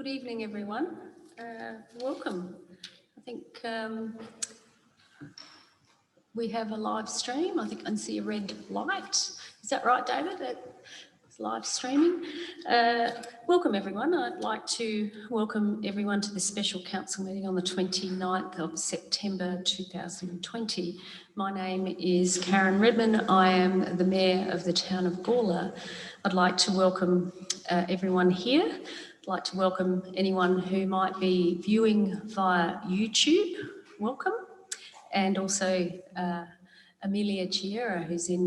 evening, everyone. Welcome. I think we have a live stream. I think I can see a red light. Is that right, David? It's live streaming. Welcome, everyone. I'd like to welcome everyone to this special council meeting on the 29th of September 2020. My name is Karen Redman. I am the Mayor of the town of Gorla. I'd like to welcome everyone here. I'd like to welcome anyone who might be viewing via YouTube. Welcome. And also Amelia Chiera, who's a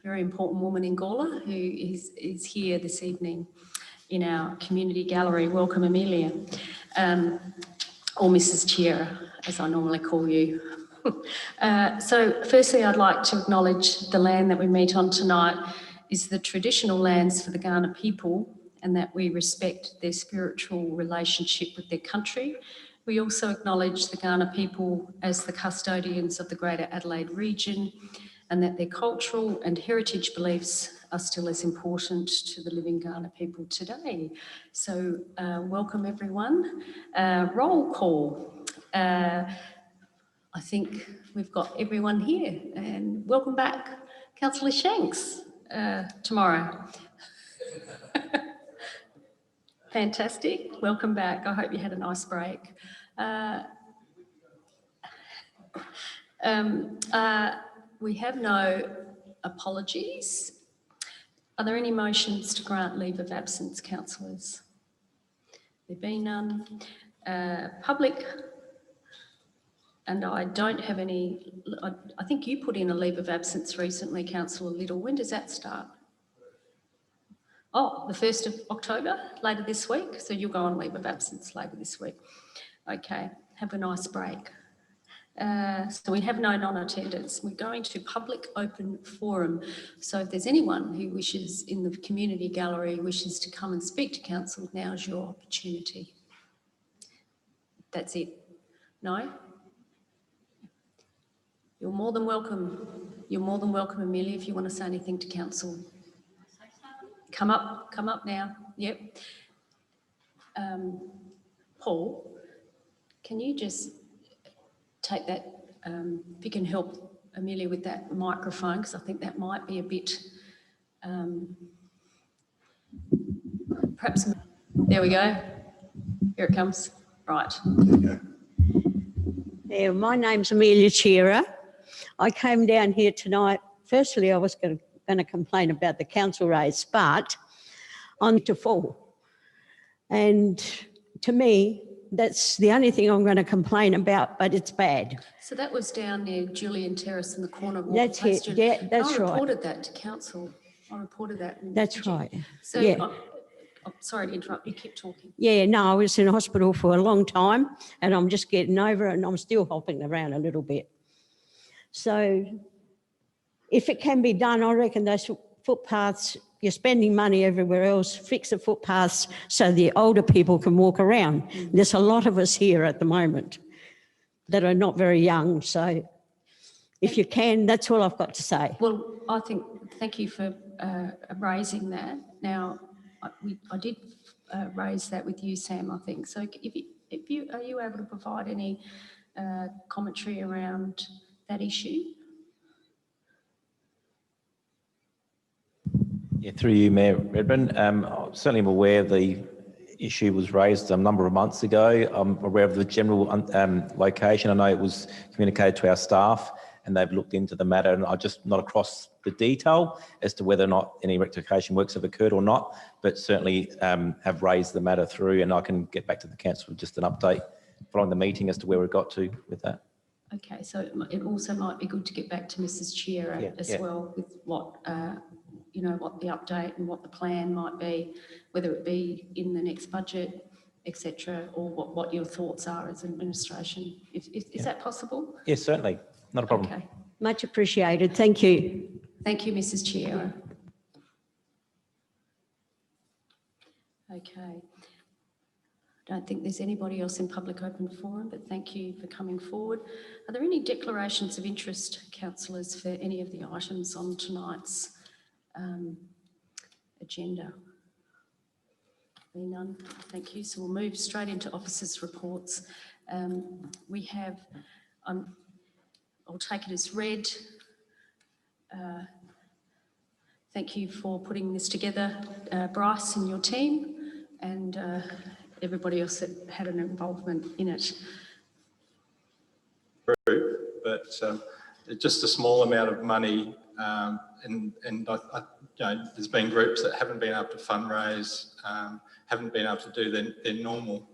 very important woman in Gorla, who is here this evening in our community gallery. Welcome, Amelia. Or Mrs. Chiera, as I normally call you. So firstly, I'd like to acknowledge the land that we meet on tonight is the traditional lands for the Kaurna people, and that we respect their spiritual relationship with their country. We also acknowledge the Kaurna people as the custodians of the Greater Adelaide region, and that their cultural and heritage beliefs are still as important to the living Kaurna people today. So welcome everyone. Roll call. I think we've got everyone here, and welcome back, Councillor Shanks, tomorrow. Fantastic. Welcome back. I hope you had a nice break. We have no apologies. Are there any motions to grant leave of absence, councillors? There be none. Public, and I don't have any. I think you put in a leave of absence recently, Councillor Little. When does that start? Oh, the 1st of October, later this week. So you'll go on leave of absence later this week. Okay, have a nice break. So we have no non-attendance. We're going to public open forum. So if there's anyone who wishes in the community gallery wishes to come and speak to council, now's your opportunity. That's it. No? You're more than welcome. You're more than welcome, Amelia, if you want to say anything to council. Come up now. Yep. Paul, can you just take that, if you can help Amelia with that microphone, because I think that might be a bit, perhaps, there we go. Here it comes. Right. Yeah, my name's Amelia Chiera. I came down here tonight. Firstly, I was going to complain about the council race, but on to full. And to me, that's the only thing I'm going to complain about, but it's bad. So that was down near Julian Terrace in the corner of That's it. Yeah, that's right. I reported that to council. I reported that. That's right. So yeah. I'm sorry to interrupt. You keep talking. Yeah, no, I was in hospital for a long time, and I'm just getting over it, and I'm still hopping around a little bit. So if it can be done, I reckon those footpaths, you're spending money everywhere else, fix the footpaths so the older people can walk around. There's a lot of us here at the moment that are not very young, so if you can, that's all I've got to say. Well, I think, thank you for raising that. Now, I did raise that with you, Sam, I think. So are you able to provide any commentary around that issue? Yeah, through you, Mayor Redmond. Certainly I'm aware the issue was raised a number of months ago. I'm aware of the general location. I know it was communicated to our staff and they've looked into the matter, and I'm just not across the detail as to whether or not any rectification works have occurred or not, but certainly have raised the matter through, and I can get back to the council with just an update following the meeting as to where we got to with that. Okay, so it also might be good to get back to Mrs. Chiera as well with what you know, what the update and what the plan might be, whether it be in the next budget, etc., or what your thoughts are as administration. Is that possible? Yes, certainly. Not a problem. Okay. Much appreciated. Thank you. Thank you, Mrs. Chiera. Okay. I don't think there's anybody else in public open forum, but thank you for coming forward. Are there any declarations of interest, councillors, for any of the items on tonight's agenda? Being none, thank you. So we'll move straight into officers' reports. We have, I'll take it as read. Thank you for putting this together, Bryce and your team, and everybody else that had an involvement in it. But it's just a small amount of money, and there's been groups that haven't been able to fundraise, haven't been able to do their normal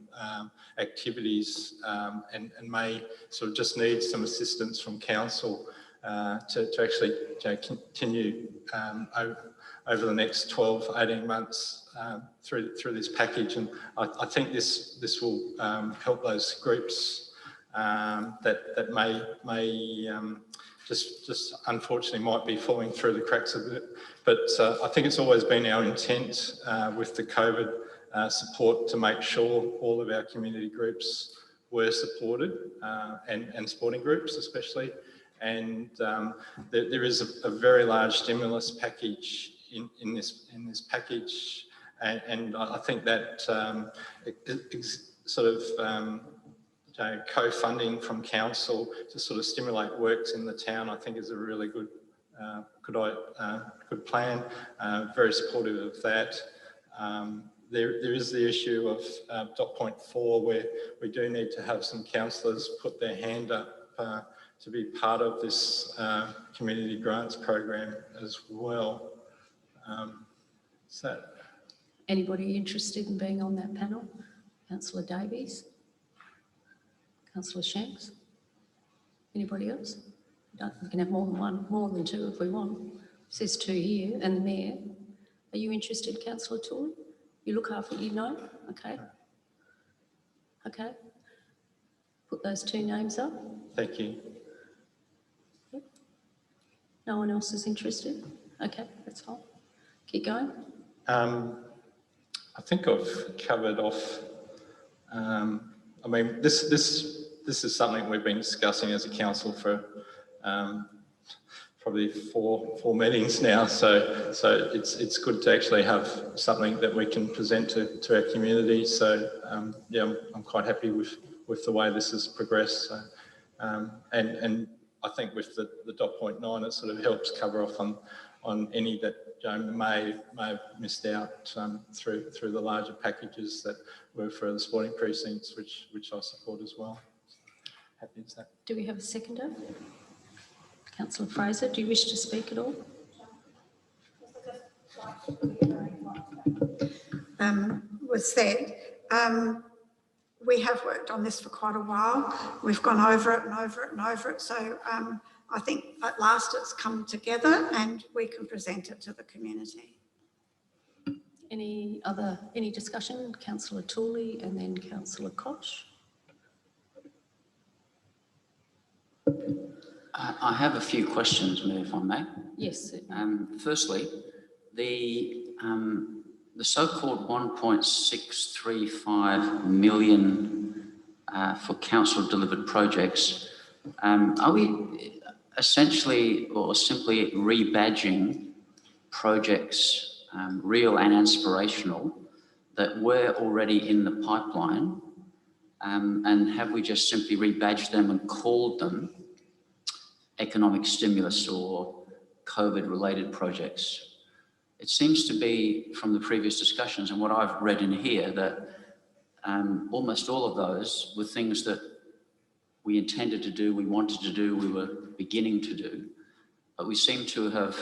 activities, and may sort of just need some assistance from council to actually continue over the next 12, 18 months through this package. And I think this will help those groups that may just unfortunately might be falling through the cracks a bit. But I think it's always been our intent with the COVID support to make sure all of our community groups were supported, and sporting groups especially. And there is a very large stimulus package in this package, and I think that sort of co-funding from council to sort of stimulate works in the town, I think is a really good plan. Very supportive of that. There is the issue of dot point 4, where we do need to have some councillors put their hand up to be part of this community grants program as well. So, Anybody interested in being on that panel? Councillor Davies? Councillor Shanks? Anybody else? We can have more than two if we want. It says 2 here, and the Mayor. Are you interested, Councillor Tooley? You look half what you know? Okay. Okay. Put those 2 names up. thank you. Yep. No one else is interested? Okay, that's fine. Keep going. I think I've covered off. I mean, this is something we've been discussing as a council for probably four meetings now. So it's good to actually have something that we can present to our community. So yeah, I'm quite happy with the way this has progressed. So, and I think with the dot point 9, it sort of helps cover off on any that may have missed out through the larger packages that were for the sporting precincts, which I support as well. Happy as that. Do we have a seconder? Councillor Fraser, do you wish to speak at all? Was said, we have worked on this for quite a while. We've gone over it and over it and over it. So I think at last it's come together and we can present it to the community. Any discussion? Councillor Tooley and then Councillor Koch. I have a few questions, Mayor, if I may. Yes. Firstly, the so-called 1.635 million for council-delivered projects, are we essentially or simply rebadging projects, real and aspirational, that were already in the pipeline, and have we just simply rebadged them and called them economic stimulus or COVID-related projects? It seems to be, from the previous discussions and what I've read in here, that almost all of those were things that we intended to do, we wanted to do, we were beginning to do, but we seem to have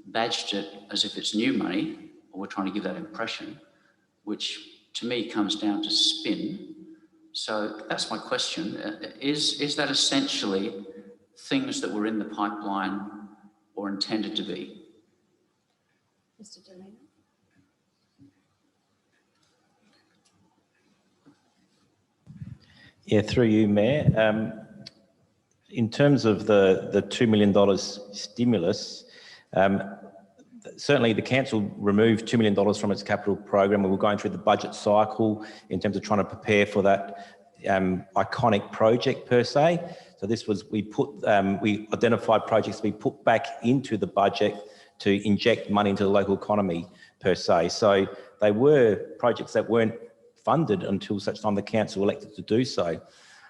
badged it as if it's new money, or we're trying to give that impression, which to me comes down to spin. So that's my question. Is that essentially things that were in the pipeline or intended to be? Mr. Delano. Yeah, through you, Mayor. In terms of the $2 million stimulus, certainly the council removed $2 million from its capital program, and we're going through the budget cycle in terms of trying to prepare for that iconic project per se. So this was, we identified projects to be put back into the budget to inject money into the local economy per se. So they were projects that weren't funded until such time the council elected to do so.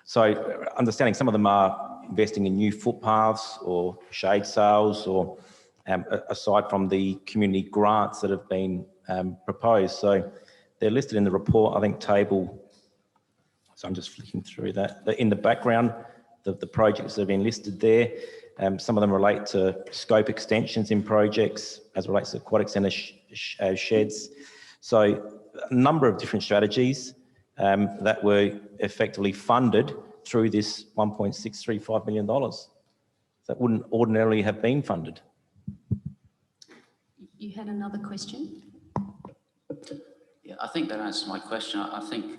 So understanding some of them are investing in new footpaths or shade sales, or aside from the community grants that have been proposed. So they're listed in the report, I think table, so I'm just flicking through that. In the background, the projects that have been listed there, some of them relate to scope extensions in projects as relates to aquatic centre sheds. So a number of different strategies that were effectively funded through this $1.635 million that wouldn't ordinarily have been funded. You had another question? Yeah, I think that answers my question. I think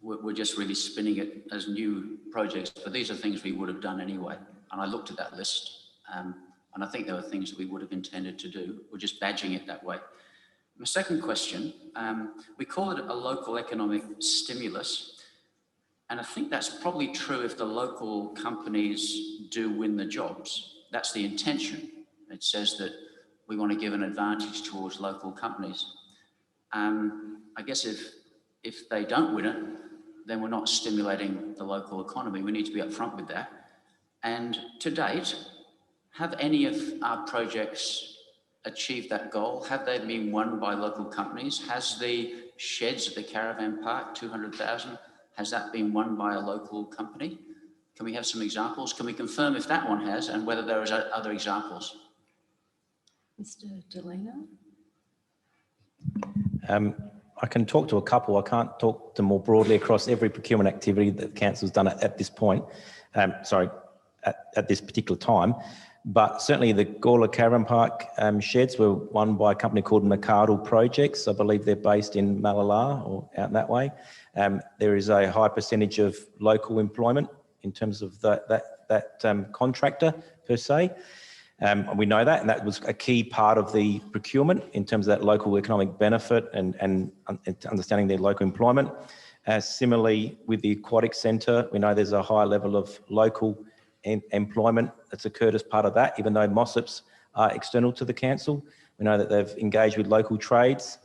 we're just really spinning it as new projects, but these are things we would have done anyway. And I looked at that list, and I think there were things that we would have intended to do. We're just badging it that way. My second question, we call it a local economic stimulus. And I think that's probably true if the local companies do win the jobs. That's the intention. It says that we want to give an advantage towards local companies. I guess if they don't win it, then we're not stimulating the local economy. We need to be upfront with that. And to date, have any of our projects achieved that goal? Have they been won by local companies? Has the sheds at the caravan park, 200,000, has that been won by a local company? Can we have some examples? Can we confirm if that one has, and whether there are other examples? Mr. Delano? I can talk to a couple. I can't talk to more broadly across every procurement activity that the council's done at this point. At this particular time. But certainly the Gorla Caravan Park sheds were won by a company called McArdle Projects. I believe they're based in Malala or out that way. There is a high percentage of local employment in terms of that contractor per se. We know that, and that was a key part of the procurement in terms of that local economic benefit and understanding their local employment. Similarly, with the aquatic centre, we know there's a high level of local employment that's occurred as part of that, even though MOSIPs are external to the council. We know that they've engaged with local trades.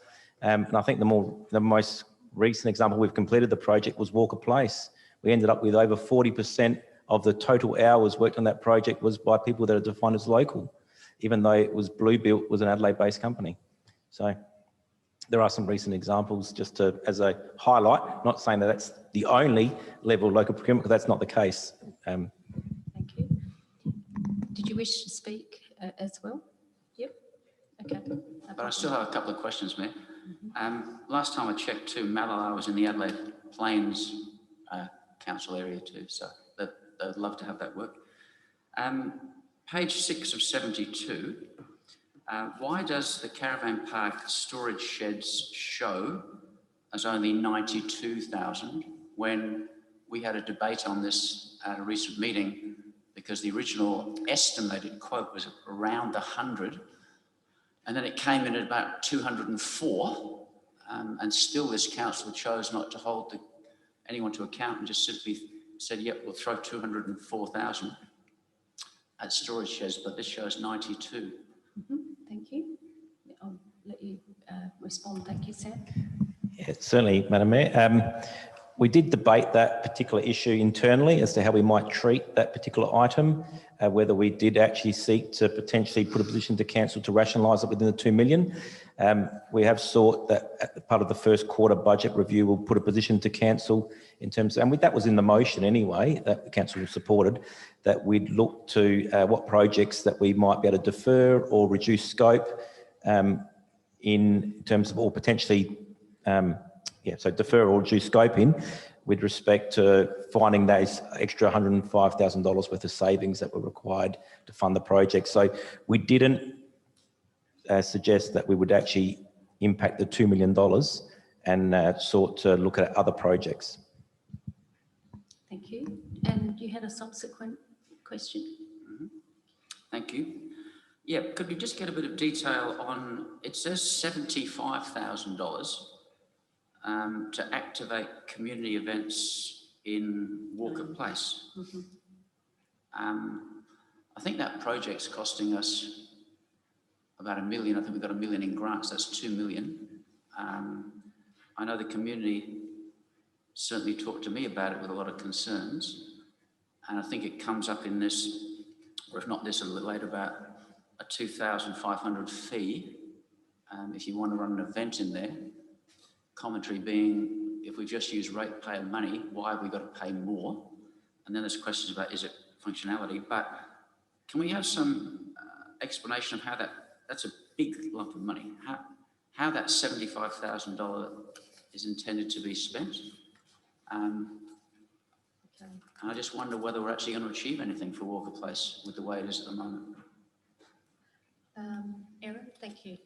And I think the most recent example we've completed the project was Walker Place. We ended up with over 40% of the total hours worked on that project was by people that are defined as local, even though it was Bluebuilt was an Adelaide-based company. So there are some recent examples just as a highlight, not saying that that's the only level of local procurement, because that's not the case. Thank you. Did you wish to speak as well? Yep. Okay. But I still have a couple of questions, Mayor. Last time I checked too, Malala was in the Adelaide Plains council area too, so I'd love to have that work. Page 6 of 72, why does the caravan park storage sheds show as only 92,000 when we had a debate on this at a recent meeting, because the original estimated quote was around 100, and then it came in at about 204, and still this council chose not to hold anyone to account and just simply said, yep, we'll throw 204,000 at storage sheds, but this shows 92. Thank you. I'll let you respond. Thank you, Sam. Yeah, certainly, Madam Mayor. We did debate that particular issue internally as to how we might treat that particular item, whether we did actually seek to potentially put a position to council to rationalise it within the 2 million. We have sought that at part of the first quarter budget review, we'll put a position to council in terms of, and that was in the motion anyway, that the council supported, that we'd look to what projects that we might be able to defer or reduce scope in terms of, or potentially, so defer or reduce scope in with respect to finding those extra $105,000 worth of savings that were required to fund the project. So we didn't suggest that we would actually impact the $2 million and sought to look at other projects. Thank you. And you had a subsequent question? Thank you. Yeah, could we just get a bit of detail on, it says $75,000 to activate community events in Walker Place. I think that project's costing us about $1 million. I think we've got $1 million in grants, that's $2 million. I know the community certainly talked to me about it with a lot of concerns. And I think it comes up in this, or if not this, a little later, about a $2,500 fee if you want to run an event in there. Commentary being, if we just use ratepayer money, why have we got to pay more? And then there's questions about, is it functionality? But can we have some explanation of how that's a big lump of money, how that $75,000 is intended to be spent? Okay. And I just wonder whether we're actually going to achieve anything for Walker Place with the way it is at the moment. Erin, thank you.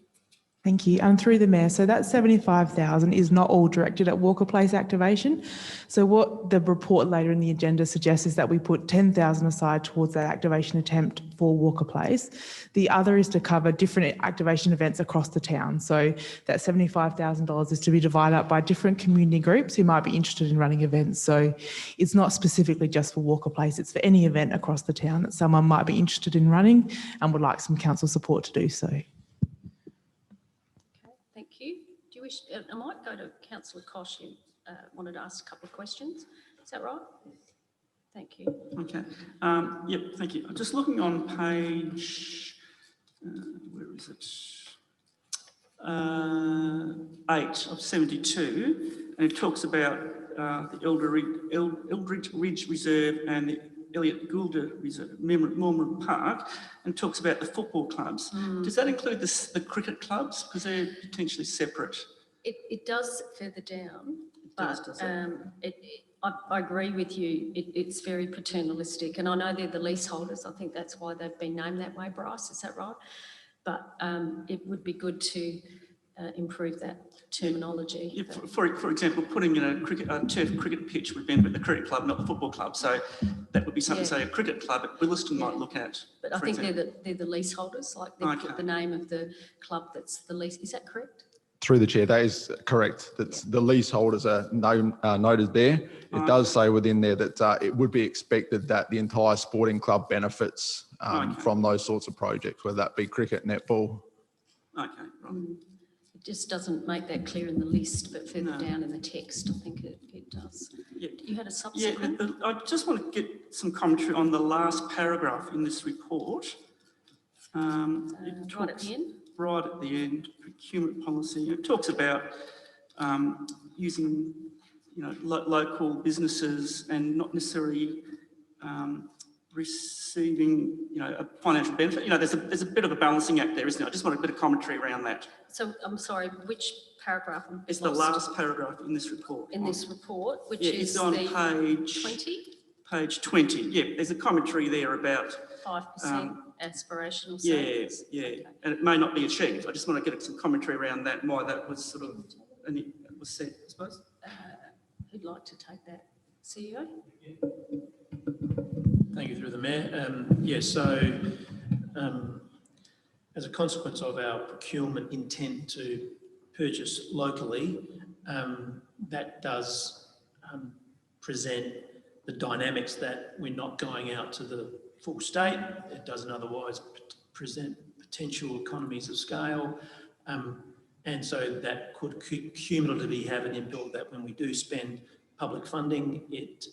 Thank you. Through the Mayor, so that 75,000 is not all directed at Walker Place activation. So what the report later in the agenda suggests is that we put 10,000 aside towards that activation attempt for Walker Place. The other is to cover different activation events across the town. So that $75,000 is to be divided up by different community groups who might be interested in running events. So it's not specifically just for Walker Place, it's for any event across the town that someone might be interested in running and would like some council support to do so. Thank you. Do you wish, I might go to Councillor Kosh, who wanted to ask a couple of questions. Is that right? Thank you. Okay. Yep, thank you. I'm just looking on page, where is it? 8 of 72, and it talks about the Eldridge Ridge Reserve and the Elliot Goulder Reserve, Mormon Park, and talks about the football clubs. Does that include the cricket clubs? Because they're potentially separate. It does further down, but does it? I agree with you. It's very paternalistic, and I know they're the leaseholders. I think that's why they've been named that way, Bryce. Is that right? But it would be good to improve that terminology. Yeah, for example, putting in a turf cricket pitch would benefit the cricket club, not the football club. So that would be something, say, a cricket club at Williston might look at. But I think they're the leaseholders, like they put the name of the club that's the lease. Is that correct? Through the chair, that is correct. That's the leaseholders are noted there. It does say within there that it would be expected that the entire sporting club benefits from those sorts of projects, whether that be cricket, netball. Okay, right. It just doesn't make that clear in the list, but further down in the text, I think it does. Yeah. You had a subsequent? Yeah, I just want to get some commentary on the last paragraph in this report. Right at the end? Right at the end, procurement policy. It talks about using, local businesses and not necessarily receiving, a financial benefit. There's a bit of a balancing act there, isn't it? I just want a bit of commentary around that. So I'm sorry, which paragraph? It's the last paragraph in this report. In this report, which is on page 20? Page 20. Yeah, there's a commentary there about 5% aspirational yeah, savings. yeah, Okay. and it may not be achieved. I just want to get some commentary around that and why that was sort of was said, I suppose. Who'd like to take that? CEO? Thank you, through the Mayor. As a consequence of our procurement intent to purchase locally, that does present the dynamics that we're not going out to the full state. It doesn't otherwise present potential economies of scale. And so that could cumulatively have an impact that when we do spend public funding, it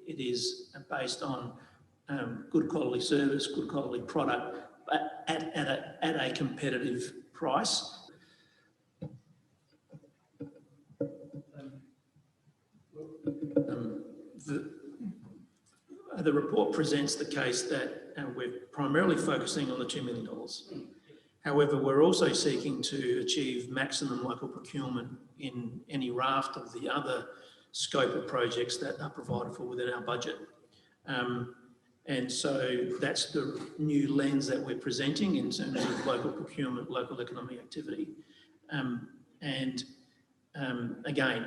is based on good quality service, good quality product, but at a competitive price. The report presents the case that we're primarily focusing on the $2 million. However, we're also seeking to achieve maximum local procurement in any raft of the other scope of projects that are provided for within our budget. And so that's the new lens that we're presenting in terms of local procurement, local economic activity. Again,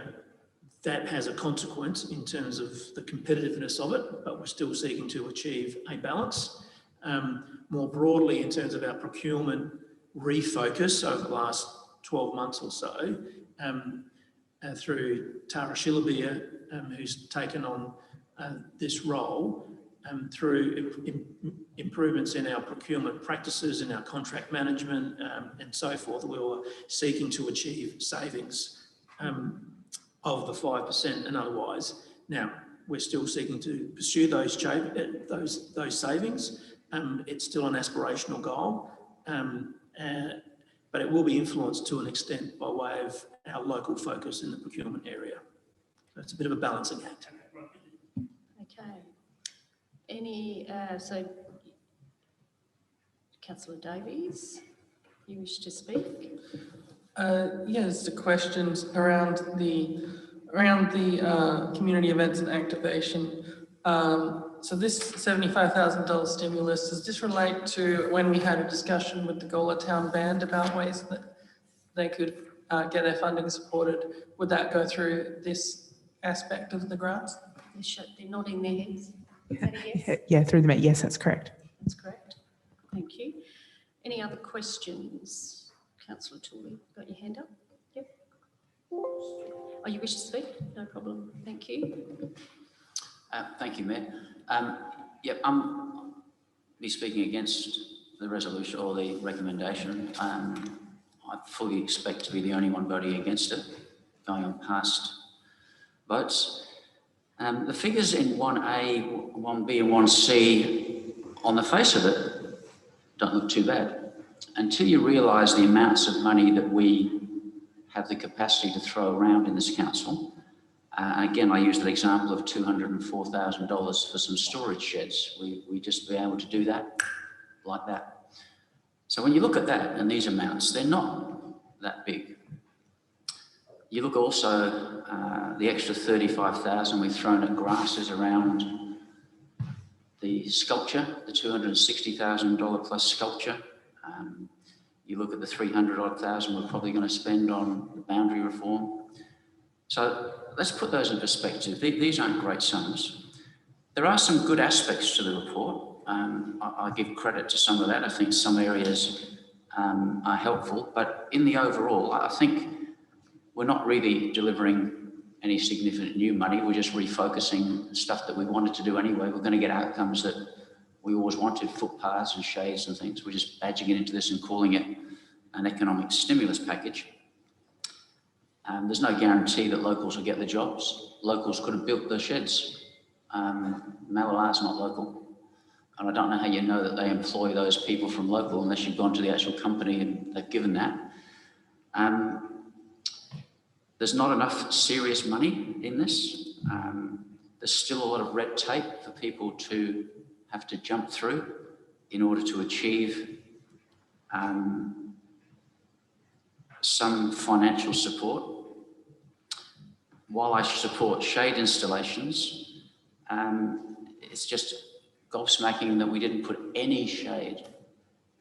that has a consequence in terms of the competitiveness of it, but we're still seeking to achieve a balance. More broadly, in terms of our procurement refocus over the last 12 months or so, through Tara Shillabia, who's taken on this role, through improvements in our procurement practices, in our contract management, and so forth. We were seeking to achieve savings of the 5% and otherwise. Now, we're still seeking to pursue those savings. It's still an aspirational goal, but it will be influenced to an extent by way of our local focus in the procurement area. So it's a bit of a balancing act. Okay. So Councillor Davies, you wish to speak? Yes, the questions around the community events and activation. So this $75,000 stimulus, does this relate to when we had a discussion with the Gorla Town Band about ways that they could get their funding supported? Would that go through this aspect of the grants? They're nodding their heads. Is that a yes? Yeah, through the Met. Yes, that's correct. That's correct. Thank you. Any other questions? Councillor Tooley, got your hand up? Yep. Oh, you wish to speak? No problem. Thank you. Thank you, Mayor. Yep, I'm be speaking against the resolution or the recommendation. I fully expect to be the only one voting against it, going on past votes. The figures in 1A, 1B and 1C, on the face of it, don't look too bad. Until you realise the amounts of money that we have the capacity to throw around in this council. Again, I used the example of $204,000 for some storage sheds. We just be able to do that like that. So when you look at that and these amounts, they're not that big. You look also the extra $35,000 we've thrown at grasses around the sculpture, the $260,000 plus sculpture. You look at the $300,000 we're probably going to spend on the boundary reform. So let's put those in perspective. These aren't great sums. There are some good aspects to the report. I give credit to some of that. I think some areas are helpful, but in the overall, I think we're not really delivering any significant new money. We're just refocusing stuff that we wanted to do anyway. We're going to get outcomes that we always wanted, footpaths and shades and things. We're just badging it into this and calling it an economic stimulus package. There's no guarantee that locals will get the jobs. Locals could have built the sheds. Malalar's not local. And I don't know how you know that they employ those people from local unless you've gone to the actual company and they've given that. There's not enough serious money in this. There's still a lot of red tape for people to have to jump through in order to achieve some financial support. While I support shade installations, it's just gobsmacking that we didn't put any shade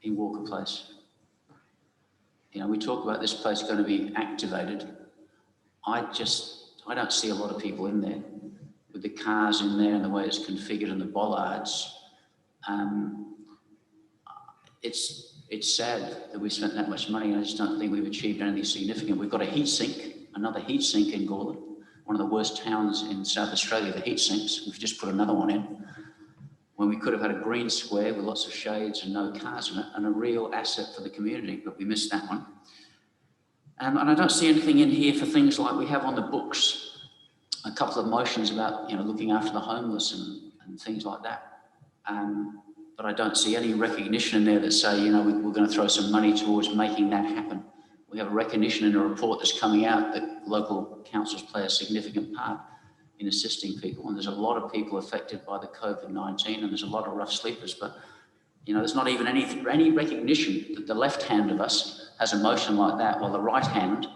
in Walker Place. You know, we talk about this place going to be activated. I don't see a lot of people in there with the cars in there and the way it's configured and the bollards. It's sad that we spent that much money. I just don't think we've achieved anything significant. We've got a heat sink, another heat sink in Gorla, one of the worst towns in South Australia for heat sinks. We've just put another one in. When we could have had a green square with lots of shades and no cars in it and a real asset for the community, but we missed that one. And I don't see anything in here for things like we have on the books, a couple of motions about, you know, looking after the homeless and things like that. But I don't see any recognition in there that say, you know, we're going to throw some money towards making that happen. We have a recognition in a report that's coming out that local councils play a significant part in assisting people. And there's a lot of people affected by the COVID-19 and there's a lot of rough sleepers, but you know, there's not even any recognition that the left hand of us has a motion like that while the right hand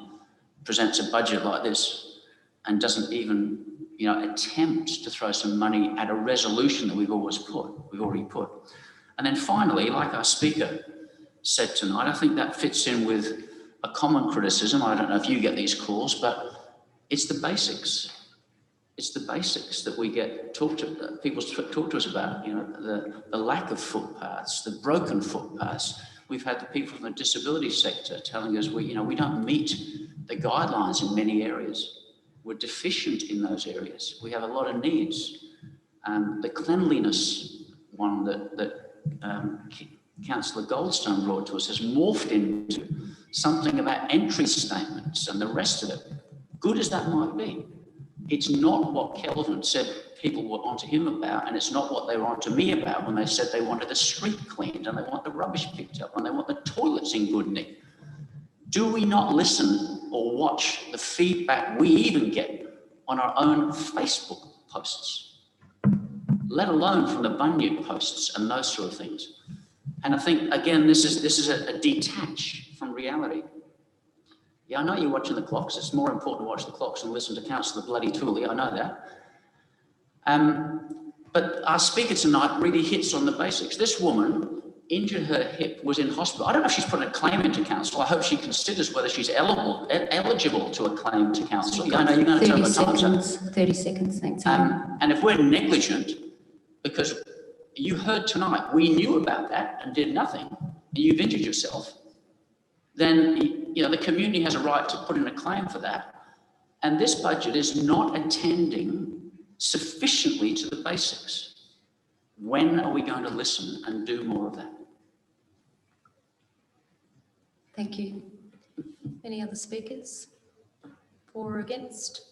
presents a budget like this and doesn't even, you know, attempt to throw some money at a resolution that we've already put. And then finally, like our speaker said tonight, I think that fits in with a common criticism. I don't know if you get these calls, but it's the basics. It's the basics that we get people talk to us about, you know, the lack of footpaths, the broken footpaths. We've had the people from the disability sector telling us we don't meet the guidelines in many areas. We're deficient in those areas. We have a lot of needs. The cleanliness one that Councillor Goldstone brought to us has morphed into something about entry statements and the rest of it. Good as that might be, it's not what Kelvin said people were onto him about, and it's not what they were onto me about when they said they wanted the street cleaned and they want the rubbish picked up and they want the toilets in good nick. Do we not listen or watch the feedback we even get on our own Facebook posts, let alone from the Bunyip posts and those sort of things? And I think, again, this is a detach from reality. Yeah, I know you're watching the clocks. It's more important to watch the clocks and listen to Councillor Bloody Tooley. I know that. But our speaker tonight really hits on the basics. This woman injured her hip, was in hospital. I don't know if she's put a claim into council. I hope she considers whether she's eligible to a claim to council. Yeah, I know you're going to tell her time's up. 30 seconds, thanks. And if we're negligent, because you heard tonight, we knew about that and did nothing, and you've injured yourself, then the community has a right to put in a claim for that. And this budget is not attending sufficiently to the basics. When are we going to listen and do more of that? Thank you. Any other speakers? For or against?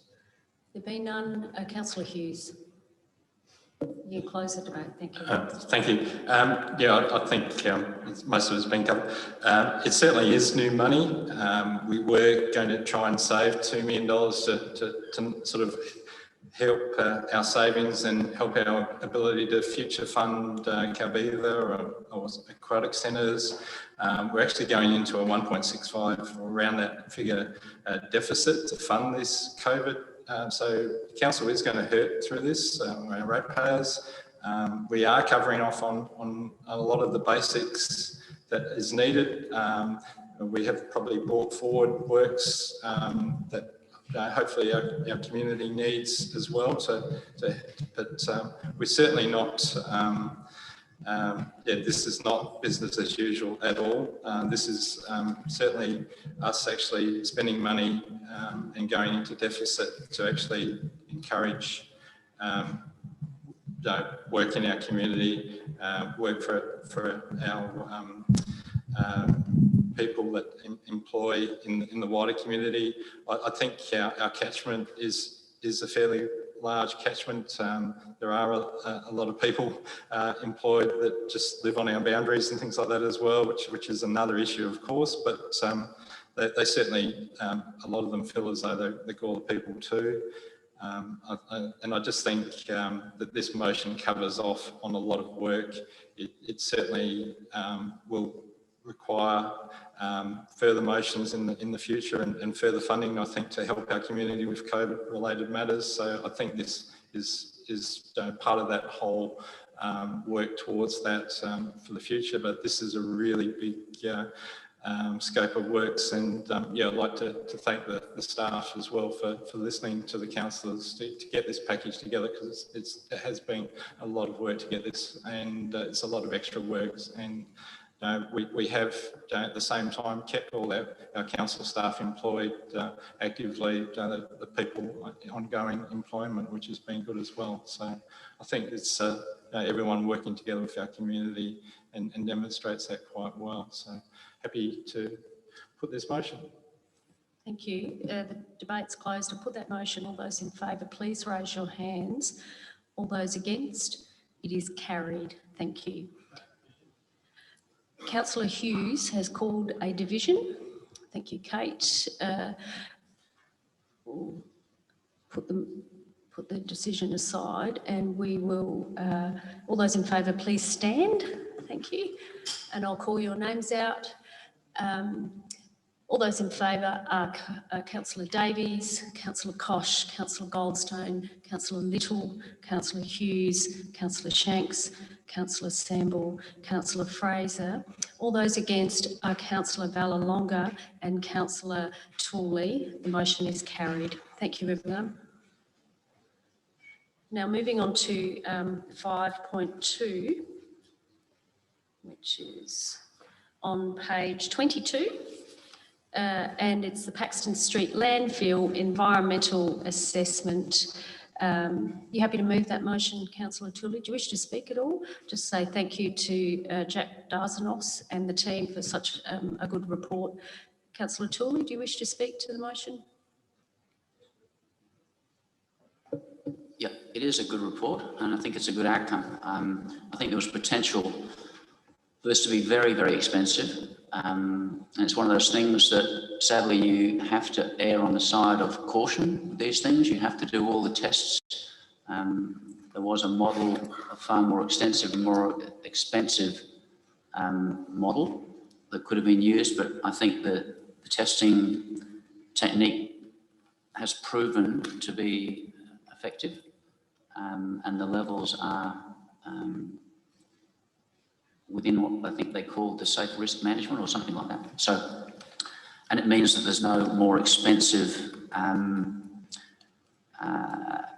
There being none, Councillor Hughes. You can close the debate. Thank you. Thank you. I think most of it's been covered. It certainly is new money. We were going to try and save $2 million to sort of help our savings and help our ability to future fund Calbeva or aquatic centres. We're actually going into a 1.65 or around that figure deficit to fund this COVID. So council is going to hurt through this, our ratepayers. We are covering off on a lot of the basics that is needed. We have probably brought forward works that hopefully our community needs as well. But we're certainly not, this is not business as usual at all. This is certainly us actually spending money and going into deficit to actually encourage work in our community, work for our people that employ in the wider community. I think our catchment is a fairly large catchment. There are a lot of people employed that just live on our boundaries and things like that as well, which is another issue, of course, but they certainly, a lot of them feel as though they're Gorla people too. And I just think that this motion covers off on a lot of work. It certainly will require further motions in the future and further funding, I think, to help our community with COVID-related matters. So I think this is part of that whole work towards that for the future. But this is a really big scope of works, and I'd like to thank the staff as well for listening to the councillors to get this package together, because it has been a lot of work to get this, and it's a lot of extra works. And we have at the same time kept all our council staff employed actively, the people ongoing employment, which has been good as well. So I think it's everyone working together with our community and demonstrates that quite well. So happy to put this motion. Thank you. The debate's closed. I'll put that motion. All those in favour, please raise your hands. All those against? It is carried. Thank you. Councillor Hughes has called a division. Thank you, Kate. We'll put the decision aside, and we will, all those in favour, please stand. Thank you. And I'll call your names out. All those in favour are Councillor Davies, Councillor Kosh, Councillor Goldstone, Councillor Little, Councillor Hughes, Councillor Shanks, Councillor Samble, Councillor Fraser. All those against are Councillor Valalonga and Councillor Tooley. The motion is carried. Thank you, everyone. Now moving on to 5.2, which is on page 22. And it's the Paxton Street Landfill Environmental Assessment You happy to move that motion, Councillor Tully? Do you wish to speak at all? Just say thank you to Jack Darzanos and the team for such a good report. Councillor Tully, do you wish to speak to the motion? Yeah, it is a good report, and I think it's a good outcome. I think there was potential for this to be very, very expensive. And it's one of those things that sadly you have to err on the side of caution with these things. You have to do all the tests. There was a model, a far more extensive and more expensive model that could have been used, but I think the testing technique has proven to be effective, and the levels are within what I think they call the safe risk management or something like that. So, and it means that there's no more expensive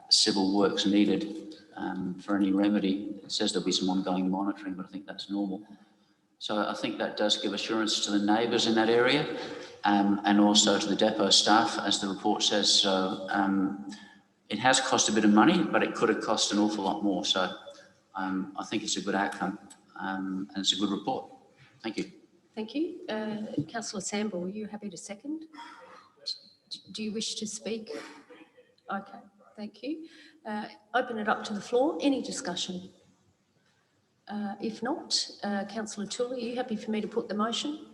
civil works needed for any remedy. It says there'll be some ongoing monitoring, but I think that's normal. So I think that does give assurance to the neighbours in that area, and also to the depot staff, as the report says. So it has cost a bit of money, but it could have cost an awful lot more. So I think it's a good outcome, and it's a good report. Thank you. Thank you. Councillor Samble, are you happy to second? Do you wish to speak? Okay, thank you. Open it up to the floor. Any discussion? If not, Councillor Tully, are you happy for me to put the motion?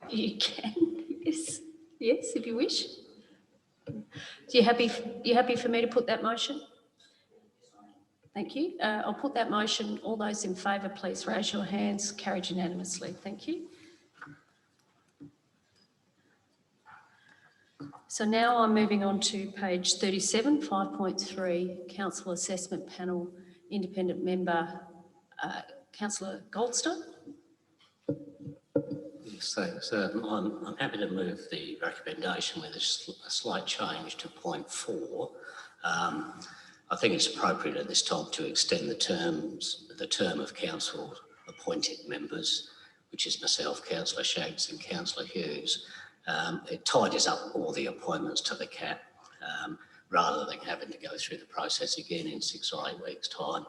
You can, yes. Yes, if you wish. You happy for me to put that motion? Thank you. I'll put that motion. All those in favour, please raise your hands. Carried unanimously. Thank you. So now I'm moving on to page 37, 5.3, Council Assessment Panel, Independent Member, Councillor Goldstone. Yes, thanks. I'm happy to move the recommendation with a slight change to point 4. I think it's appropriate at this time to extend the term of council appointed members, which is myself, Councillor Shanks and Councillor Hughes. It tidies up all the appointments to the CAP rather than having to go through the process again in 6 or 8 weeks' time.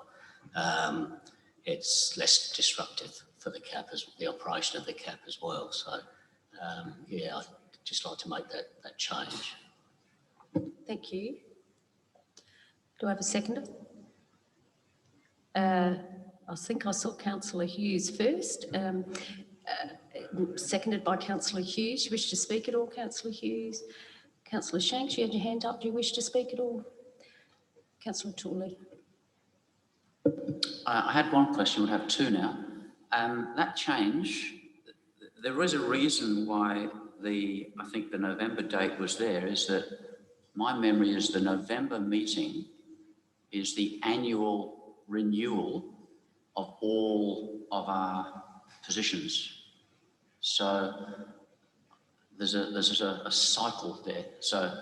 It's less disruptive for the CAP, as the operation of the CAP as well. So, yeah, I'd just like to make that change. Thank you. Do I have a seconder? I think I saw Councillor Hughes first. Seconded by Councillor Hughes. You wish to speak at all, Councillor Hughes? Councillor Shanks, you had your hand up. Do you wish to speak at all? Councillor Tooley. I had one question, we'll have 2 now. That change, there is a reason why I think the November date was there, is that my memory is the November meeting is the annual renewal of all of our positions. So there's a cycle there. So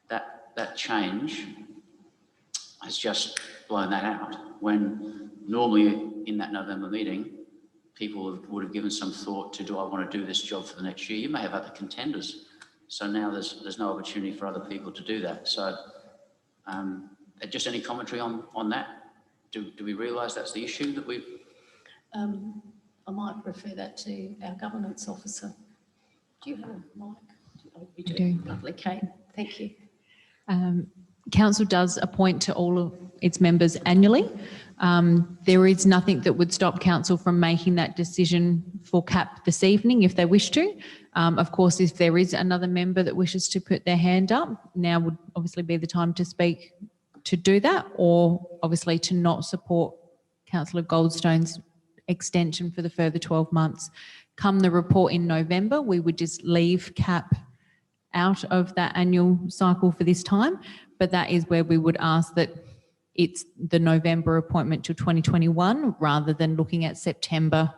that change has just blown that out, when normally in that November meeting, people would have given some thought to, do I want to do this job for the next year? You may have other contenders. So now there's no opportunity for other people to do that. So just any commentary on that? Do we realise that's the issue that we've... I might refer that to our governance officer. Do you have a mic? Oh, you do. I do. Lovely, Kate. Thank you. Council does appoint to all of its members annually. There is nothing that would stop council from making that decision for CAP this evening if they wish to. Of course, if there is another member that wishes to put their hand up, now would obviously be the time to speak to do that, or obviously to not support Councillor Goldstone's extension for the further 12 months. Come the report in November, we would just leave CAP out of that annual cycle for this time, but that is where we would ask that it's the November appointment till 2021 rather than looking at September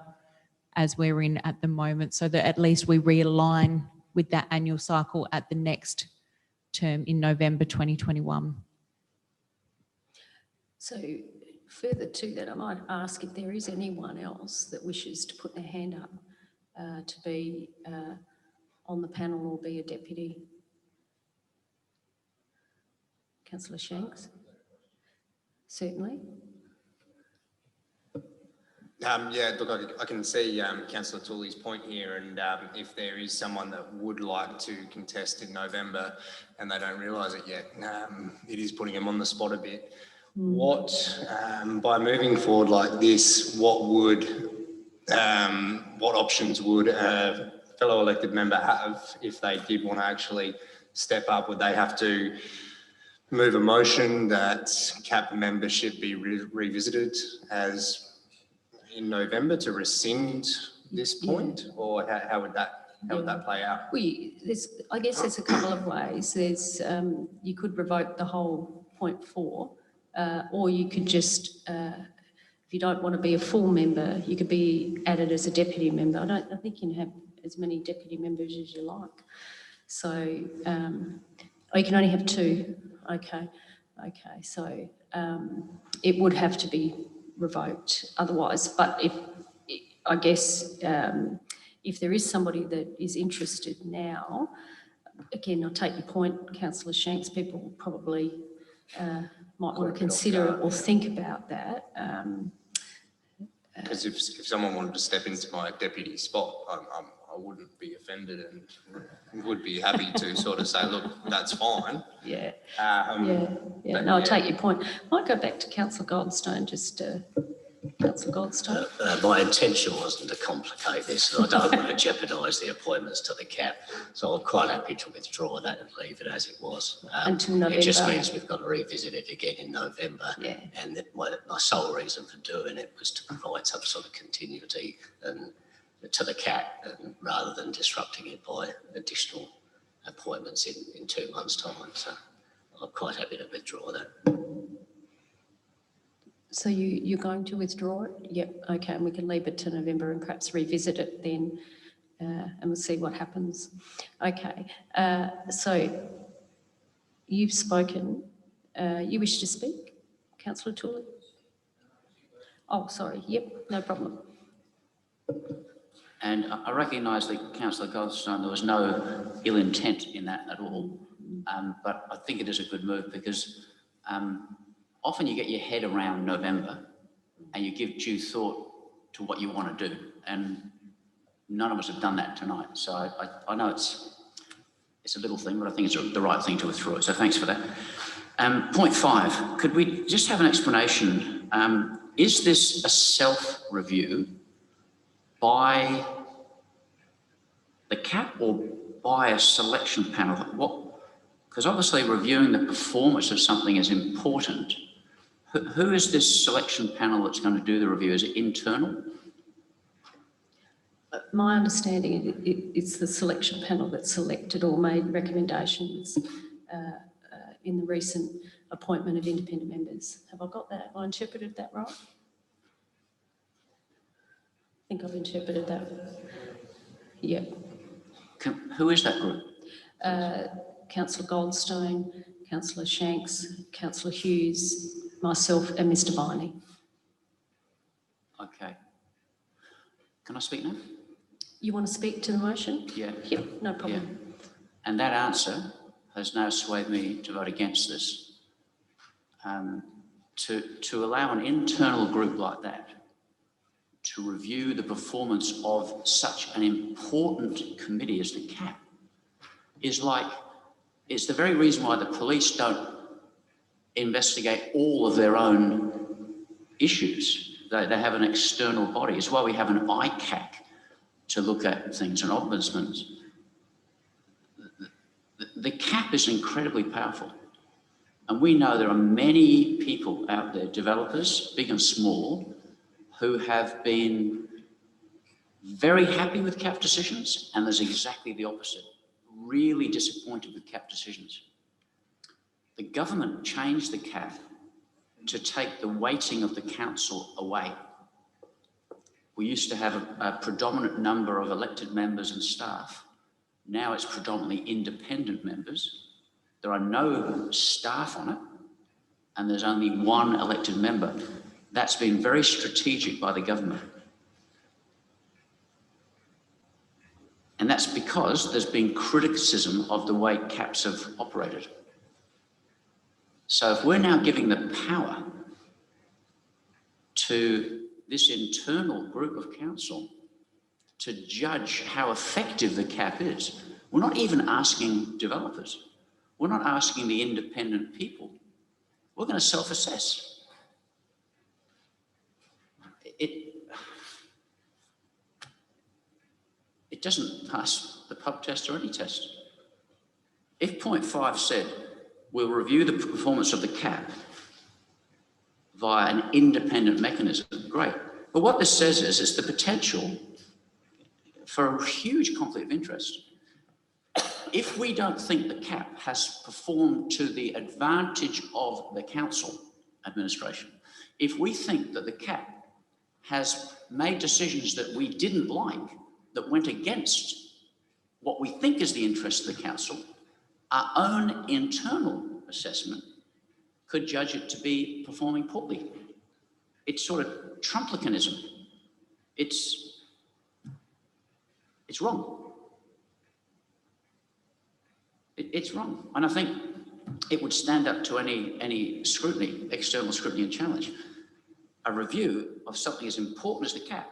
as we're in at the moment, so that at least we realign with that annual cycle at the next term in November 2021. So further to that, I might ask if there is anyone else that wishes to put their hand up to be on the panel or be a deputy. Councillor Shanks? Certainly. Yeah, look, I can see Councillor Tooley's point here, and if there is someone that would like to contest in November and they don't realise it yet, it is putting them on the spot a bit. What, by moving forward like this, what options would a fellow elected member have if they did want to actually step up? Would they have to move a motion that CAP membership be revisited as in November to rescind this point, or how would that play out? I guess there's a couple of ways. There's you could revoke the whole point 4, or you could just, if you don't want to be a full member, you could be added as a deputy member. I think you can have as many deputy members as you like. So, you can only have 2. Okay. So it would have to be revoked otherwise. But I guess if there is somebody that is interested now, again, I'll take your point, Councillor Shanks, people probably might want to consider it or think about that. Because if someone wanted to step into my deputy spot, I wouldn't be offended and would be happy to sort of say, look, that's fine. Yeah. No, I take your point. Might go back to Councillor Goldstone, Councillor Goldstone. My intention wasn't to complicate this, and I don't want to jeopardise the appointments to the CAP, so I'm quite happy to withdraw that and leave it as it was. Until November. It just means we've got to revisit it again in November, and my sole reason for doing it was to provide some sort of continuity and to the CAP, rather than disrupting it by additional appointments in 2 months' time. So I'm quite happy to withdraw that. So you're going to withdraw it? Yep, okay, and we can leave it to November and perhaps revisit it then, and we'll see what happens. Okay, so you've spoken. You wish to speak, Councillor Tooley? Oh, sorry, yep, no problem. And I recognise that Councillor Goldstone, there was no ill intent in that at all, but I think it is a good move because often you get your head around November and you give due thought to what you want to do, and none of us have done that tonight. So I know it's a little thing, but I think it's the right thing to withdraw it. So thanks for that. Point 5, could we just have an explanation? Is this a self-review by the CAP or by a selection panel? Because obviously reviewing the performance of something is important. Who is this selection panel that's going to do the review? Is it internal? My understanding, it's the selection panel that selected or made recommendations in the recent appointment of independent members. Have I got that? Have I interpreted that right? I think I've interpreted that. Yeah. Who is that group? Councillor Goldstone, Councillor Shanks, Councillor Hughes, myself and Mr Viney. Okay. Can I speak now? You want to speak to the motion? Yeah. Yep, no problem. Yeah. And that answer has now swayed me to vote against this. To allow an internal group like that to review the performance of such an important committee as the CAP is like, it's the very reason why the police don't investigate all of their own issues. They have an external body. It's why we have an ICAC to look at things, and ombudsmen. The CAP is incredibly powerful. And we know there are many people out there, developers, big and small, who have been very happy with CAP decisions, and there's exactly the opposite, really disappointed with CAP decisions. The government changed the CAP to take the weighting of the council away. We used to have a predominant number of elected members and staff. Now it's predominantly independent members. There are no staff on it, and there's only one elected member. That's been very strategic by the government. And that's because there's been criticism of the way CAPs have operated. So if we're now giving the power to this internal group of council to judge how effective the cap is, we're not even asking developers. We're not asking the independent people. We're going to self-assess. It doesn't pass the pub test or any test. If 0.5 said, we'll review the performance of the cap via an independent mechanism, great. But what this says is it's the potential for a huge conflict of interest. If we don't think the cap has performed to the advantage of the council administration, if we think that the cap has made decisions that we didn't like, that went against what we think is the interest of the council, our own internal assessment could judge it to be performing poorly. It's sort of Trumplicanism. It's wrong. It's wrong. And I think it would stand up to any scrutiny, external scrutiny and challenge. A review of something as important as the cap.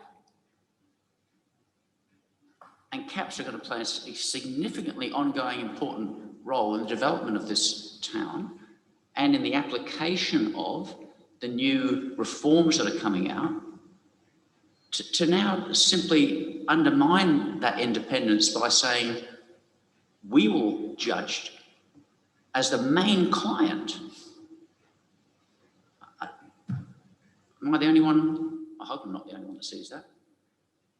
And caps are going to play a significantly ongoing important role in the development of this town and in the application of the new reforms that are coming out. To now simply undermine that independence by saying, we will judge as the main client. Am I the only one? I hope I'm not the only one that sees that.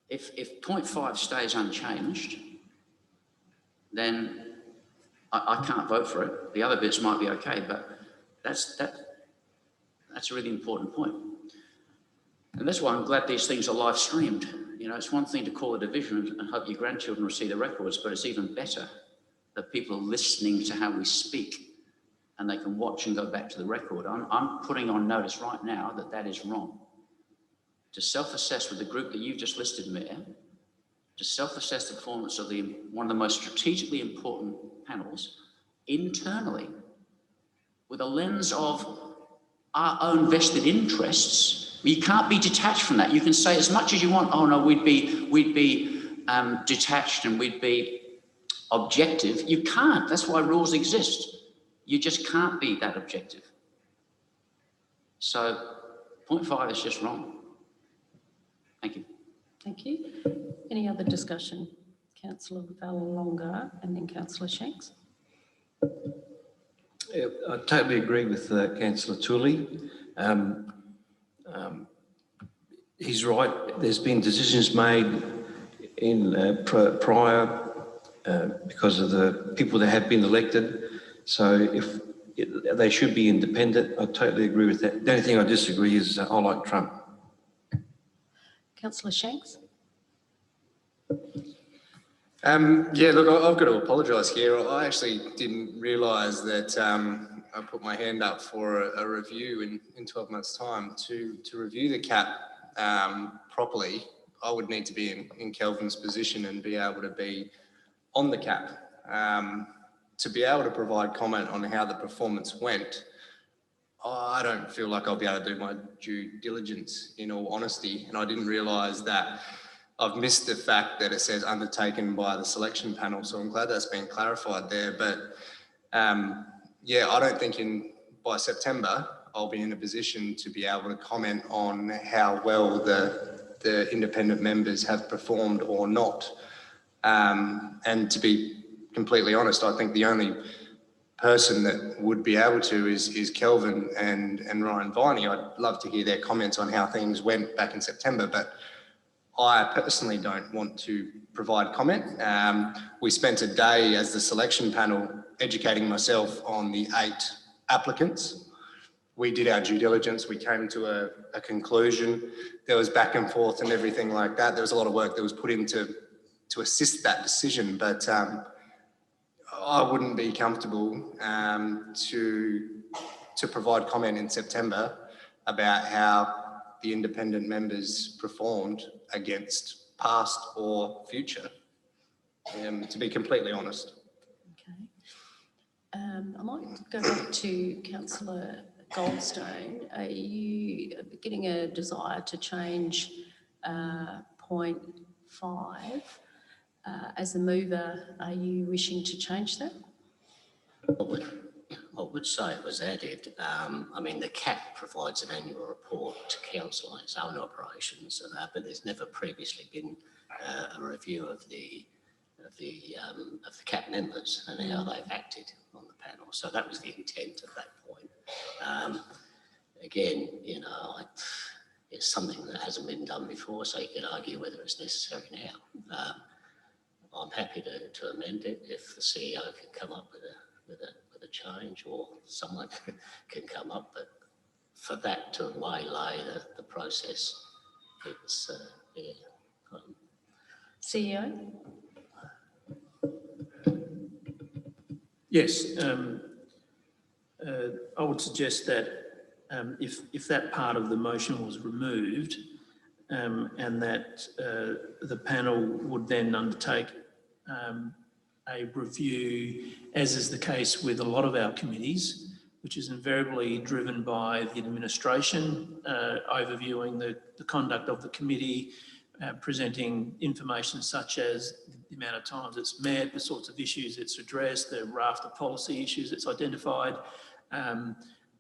If 0.5 stays unchanged, then I can't vote for it. The other bits might be okay, but that's a really important point. And that's why I'm glad these things are live streamed. You know, it's one thing to call a division and hope your grandchildren will see the records, but it's even better that people are listening to how we speak and they can watch and go back to the record. I'm putting on notice right now that that is wrong. To self-assess with the group that you've just listed, Mayor, to self-assess the performance of one of the most strategically important panels internally with a lens of our own vested interests. You can't be detached from that. You can say as much as you want, oh no, we'd be detached and we'd be objective. You can't. That's why rules exist. You just can't be that objective. So 0.5 is just wrong. Thank you. Thank you. Any other discussion? Councillor Vallelonga and then Councillor Shanks. Yeah, I totally agree with Councillor Tooley. He's right. There's been decisions made in prior because of the people that have been elected. So if they should be independent, I totally agree with that. The only thing I disagree is I like Trump. Councillor Shanks. Yeah, look, I've got to apologise here. I actually didn't realise that I put my hand up for a review in 12 months' time. To review the cap properly, I would need to be in Kelvin's position and be able to be on the cap. To be able to provide comment on how the performance went, I don't feel like I'll be able to do my due diligence, in all honesty. And I didn't realise that I've missed the fact that it says undertaken by the selection panel. So I'm glad that's been clarified there. But yeah, I don't think by September, I'll be in a position to be able to comment on how well the independent members have performed or not. And to be completely honest, I think the only person that would be able to is Kelvin and Ryan Viney. I'd love to hear their comments on how things went back in September, but I personally don't want to provide comment. We spent a day as the selection panel educating myself on the 8 applicants. We did our due diligence. We came to a conclusion. There was back and forth and everything like that. There was a lot of work that was put into to assist that decision, but I wouldn't be comfortable to provide comment in September about how the independent members performed against past or future, to be completely honest. Okay. I might go back to Councillor Goldstone. Are you getting a desire to change point 5? As the mover, are you wishing to change that? I would say it was added. I mean, the CAP provides an annual report to council on its own operations, but there's never previously been a review of the CAP members and how they've acted on the panel. So that was the intent at that point. Again, you know, it's something that hasn't been done before, so you can argue whether it's necessary now. I'm happy to amend it if the CEO can come up with a change, or someone can come up, but for that to waylay the process, it's CEO? Yes, I would suggest that if that part of the motion was removed, and that the panel would then undertake a review, as is the case with a lot of our committees, which is invariably driven by the administration, overviewing the conduct of the committee, presenting information such as the amount of times it's met, the sorts of issues it's addressed, the raft of policy issues it's identified,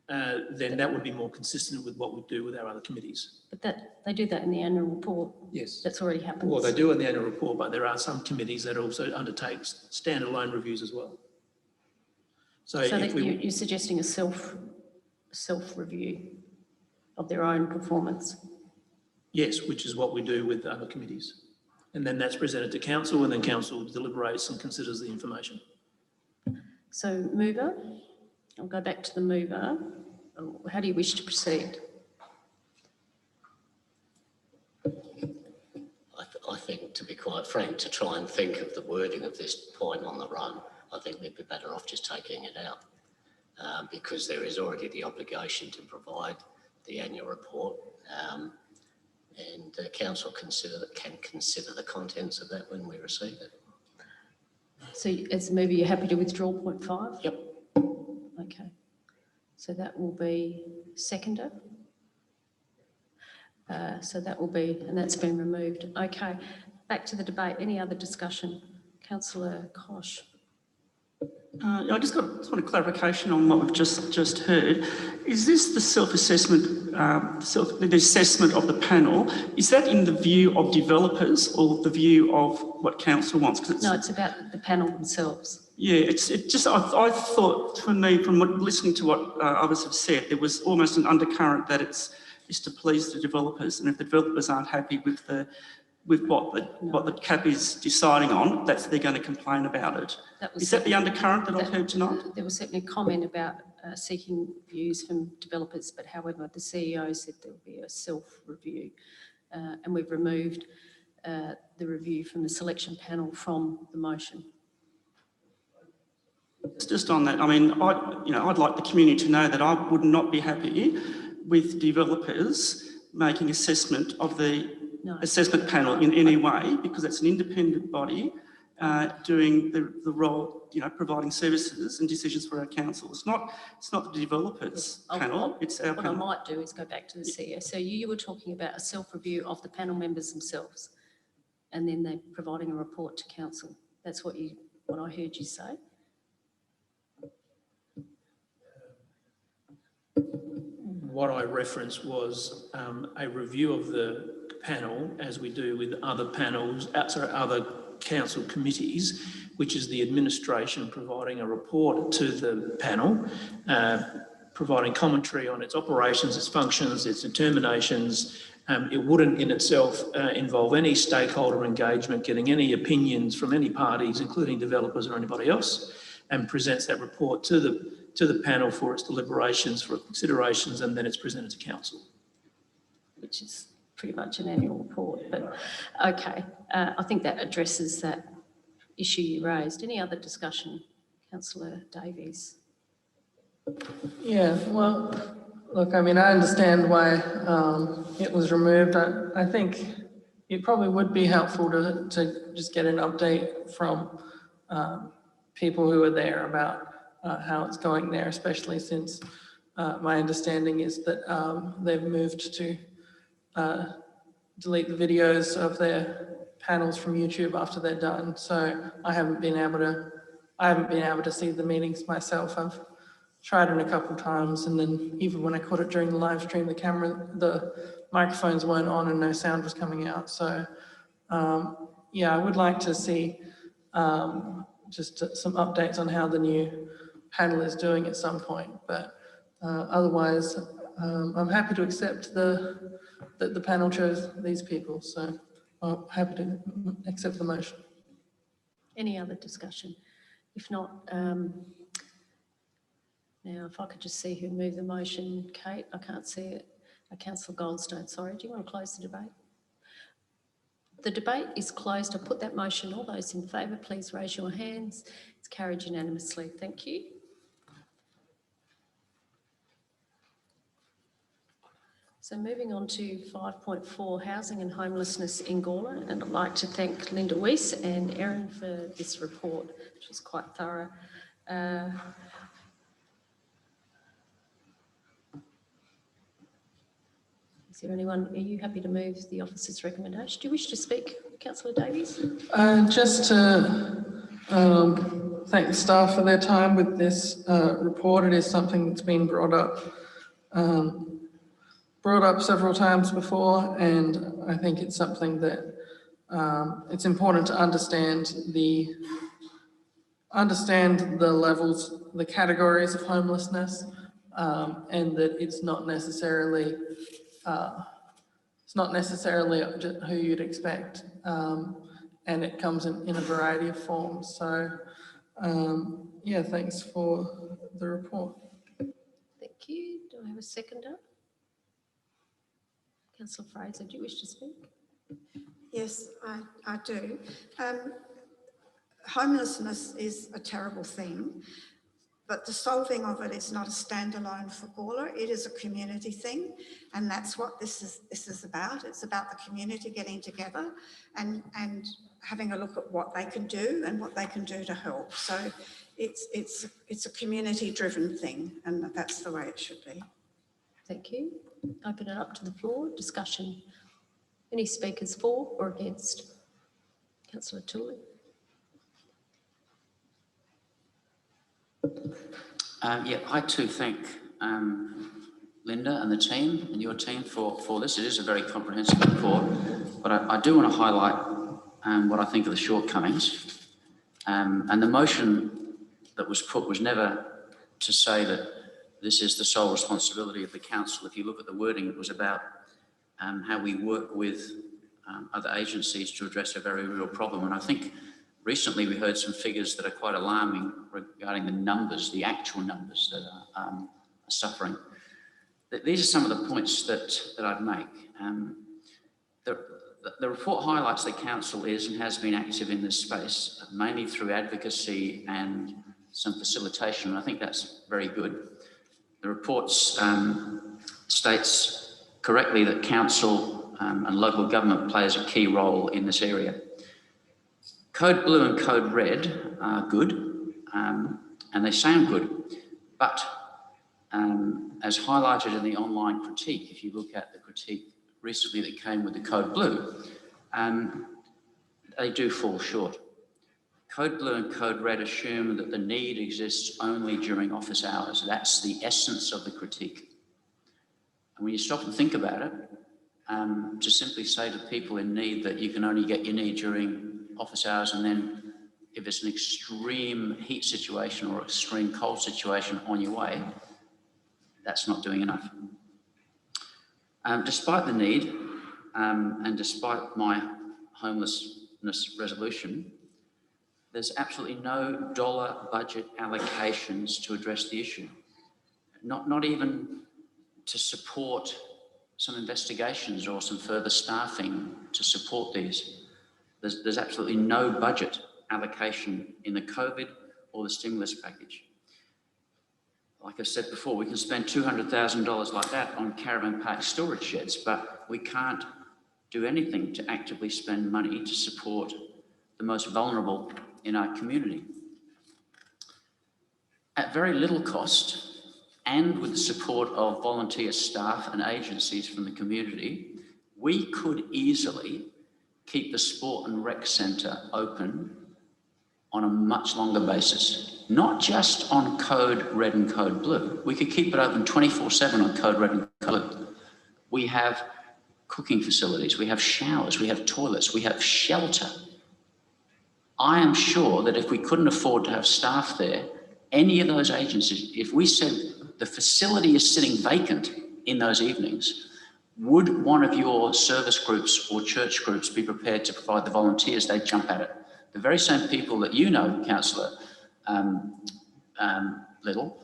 then that would be more consistent with what we do with our other committees. But they do that in the annual report. Yes. That's already happened. Well, they do in the annual report, but there are some committees that also undertake standalone reviews as well. So that you're suggesting a self-review of their own performance? Yes, which is what we do with other committees. And then that's presented to council, and then council deliberates and considers the information. So mover, I'll go back to the mover. How do you wish to proceed? I think, to be quite frank, to try and think of the wording of this point on the run, I think we'd be better off just taking it out, because there is already the obligation to provide the annual report, and the council can consider the contents of that when we receive it. So as a mover, you're happy to withdraw point 5? Yep. Okay. So that will be seconder. So that will be, and that's been removed. Okay, back to the debate. Any other discussion? Councillor Kosh. I just want a clarification on what we've just heard. Is this the self-assessment, the assessment of the panel? Is that in the view of developers or the view of what council wants? No, it's about the panel themselves. Yeah, I thought, for me, from listening to what others have said, there was almost an undercurrent that it's to please the developers, and if the developers aren't happy with what the CAP is deciding on, they're going to complain about it. Is that the undercurrent that I've heard tonight? There was certainly a comment about seeking views from developers, but however, the CEO said there will be a self-review, and we've removed the review from the selection panel from the motion. Just on that, I mean, I'd like the community to know that I would not be happy with developers making assessment of the assessment panel in any way, because it's an independent body doing the role, providing services and decisions for our council. It's not the developers panel, it's our panel. What I might do is go back to the CEO. So you were talking about a self-review of the panel members themselves, and then they're providing a report to council. That's what I heard you say. What I referenced was a review of the panel, as we do with other panels, other council committees, which is the administration providing a report to the panel, providing commentary on its operations, its functions, its determinations. It wouldn't in itself involve any stakeholder engagement, getting any opinions from any parties, including developers or anybody else, and presents that report to the panel for its deliberations, for considerations, and then it's presented to council. Which is pretty much an annual report, but okay. I think that addresses that issue you raised. Any other discussion? Councillor Davies. Yeah, well, look, I mean, I understand why it was removed. I think it probably would be helpful to just get an update from people who are there about how it's going there, especially since my understanding is that they've moved to delete the videos of their panels from YouTube after they're done. So I haven't been able to see the meetings myself. I've tried it a couple of times, and then even when I caught it during the live stream, the microphones weren't on and no sound was coming out. So yeah, I would like to see just some updates on how the new panel is doing at some point. But otherwise, I'm happy to accept that the panel chose these people. So I'm happy to accept the motion. Any other discussion? If not, now if I could just see who moved the motion. Kate, I can't see it. Councillor Goldstone, sorry. Do you want to close the debate? The debate is closed. I put that motion. All those in favour, please raise your hands. It's carried unanimously. Thank you. So moving on to 5.4, housing and homelessness in Gorla, and I'd like to thank Linda Weiss and Erin for this report, which was quite thorough. Is there anyone, are you happy to move the officer's recommendation? Do you wish to speak, Councillor Davies? Just to thank the staff for their time with this report. It is something that's been brought up several times before, and I think it's something that it's important to understand the levels, the categories of homelessness, and that it's not necessarily who you'd expect, and it comes in a variety of forms. So yeah, thanks for the report. Thank you. Do I have a seconder? Councillor Fraser, do you wish to speak? Yes, I do. Homelessness is a terrible thing, but the solving of it is not a standalone for Gorla. It is a community thing, and that's what this is about. It's about the community getting together and having a look at what they can do and what they can do to help. So it's a community-driven thing, and that's the way it should be. Thank you. Open it up to the floor. Discussion. Any speakers for or against? Councillor Tooley. Yeah, I too thank Linda and the team and your team for this. It is a very comprehensive report, but I do want to highlight what I think are the shortcomings. And the motion that was put was never to say that this is the sole responsibility of the council. If you look at the wording, it was about how we work with other agencies to address a very real problem. And I think recently we heard some figures that are quite alarming regarding the numbers, the actual numbers that are suffering. These are some of the points that I'd make. The report highlights that council is and has been active in this space, mainly through advocacy and some facilitation, and I think that's very good. The report states correctly that council and local government plays a key role in this area. Code Blue and Code Red are good, and they sound good, but as highlighted in the online critique, if you look at the critique recently that came with the Code Blue, they do fall short. Code Blue and Code Red assume that the need exists only during office hours. That's the essence of the critique. And when you stop and think about it, to simply say to people in need that you can only get your need during office hours, and then if it's an extreme heat situation or extreme cold situation on your way, that's not doing enough. Despite the need, and despite my homelessness resolution, there's absolutely no dollar budget allocations to address the issue. Not even to support some investigations or some further staffing to support these. There's absolutely no budget allocation in the COVID or the stimulus package. Like I said before, we can spend $200,000 like that on caravan park storage sheds, but we can't do anything to actively spend money to support the most vulnerable in our community. at very little cost and with the support of volunteer staff and agencies from the community, we could easily keep the Sport and Rec Centre open on a much longer basis, not just on code red and code blue. We could keep it open 24/7 on code red and code blue. We have cooking facilities, we have showers, we have toilets, we have shelter. I am sure that if we couldn't afford to have staff there, any of those agencies, if we said the facility is sitting vacant in those evenings, would one of your service groups or church groups be prepared to provide the volunteers? They'd jump at it. The very same people that you know, Councillor Little,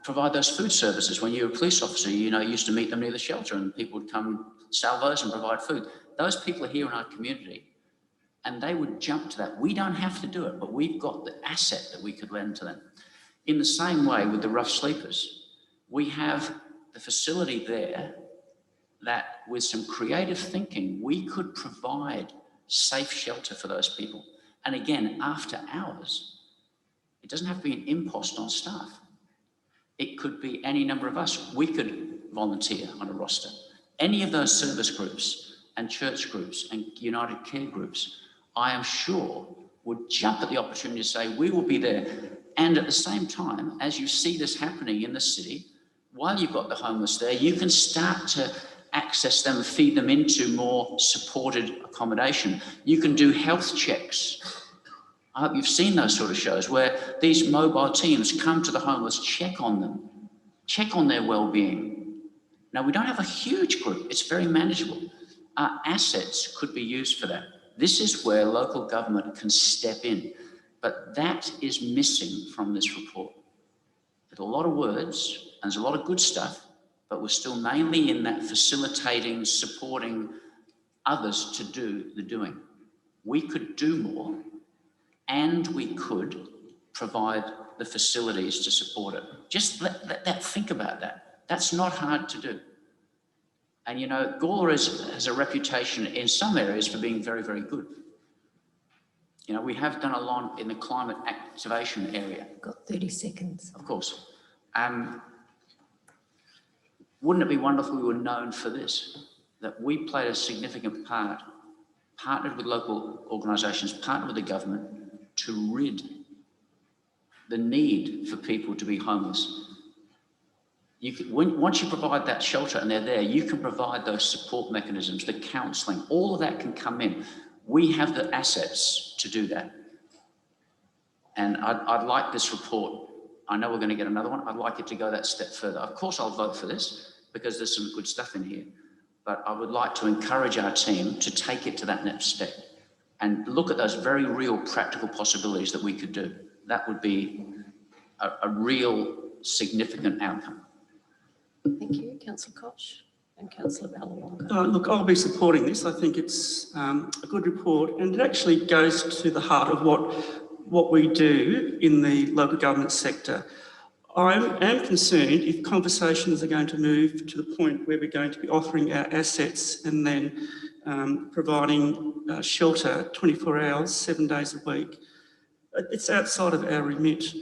provide those food services. When you were a police officer, you know, you used to meet them near the shelter and people would come salvos and provide food. Those people are here in our community and they would jump to that. We don't have to do it, but we've got the asset that we could lend to them. In the same way with the rough sleepers, we have the facility there that with some creative thinking, we could provide safe shelter for those people. And again, after hours, it doesn't have to be an impost on staff. It could be any number of us. We could volunteer on a roster. Any of those service groups and church groups and United Care groups, I am sure, would jump at the opportunity to say, we will be there. And at the same time, as you see this happening in the city, while you've got the homeless there, you can start to access them, feed them into more supported accommodation. You can do health checks. I hope you've seen those sort of shows where these mobile teams come to the homeless, check on them, check on their well-being. Now, we don't have a huge group. It's very manageable. Our assets could be used for that. This is where local government can step in, but that is missing from this report. There's a lot of words and there's a lot of good stuff, but we're still mainly in that facilitating, supporting others to do the doing. We could do more and we could provide the facilities to support it. Just let that, think about that. That's not hard to do. And you know, Gorla has a reputation in some areas for being very, very good. You know, we have done a lot in the climate activation area. Got 30 seconds. Of course. Wouldn't it be wonderful we were known for this? That we played a significant part, partnered with local organisations, partnered with the government to rid the need for people to be homeless. Once you provide that shelter and they're there, you can provide those support mechanisms, the counselling, all of that can come in. We have the assets to do that. And I'd like this report, I know we're going to get another one, I'd like it to go that step further. Of course I'll vote for this because there's some good stuff in here, but I would like to encourage our team to take it to that next step and look at those very real practical possibilities that we could do. That would be a real significant outcome. Thank you, Councillor Koch and Councillor Ballawonga. Look, I'll be supporting this. I think it's a good report and it actually goes to the heart of what we do in the local government sector. I am concerned if conversations are going to move to the point where we're going to be offering our assets and then providing shelter 24 hours, 7 days a week. It's outside of our remit.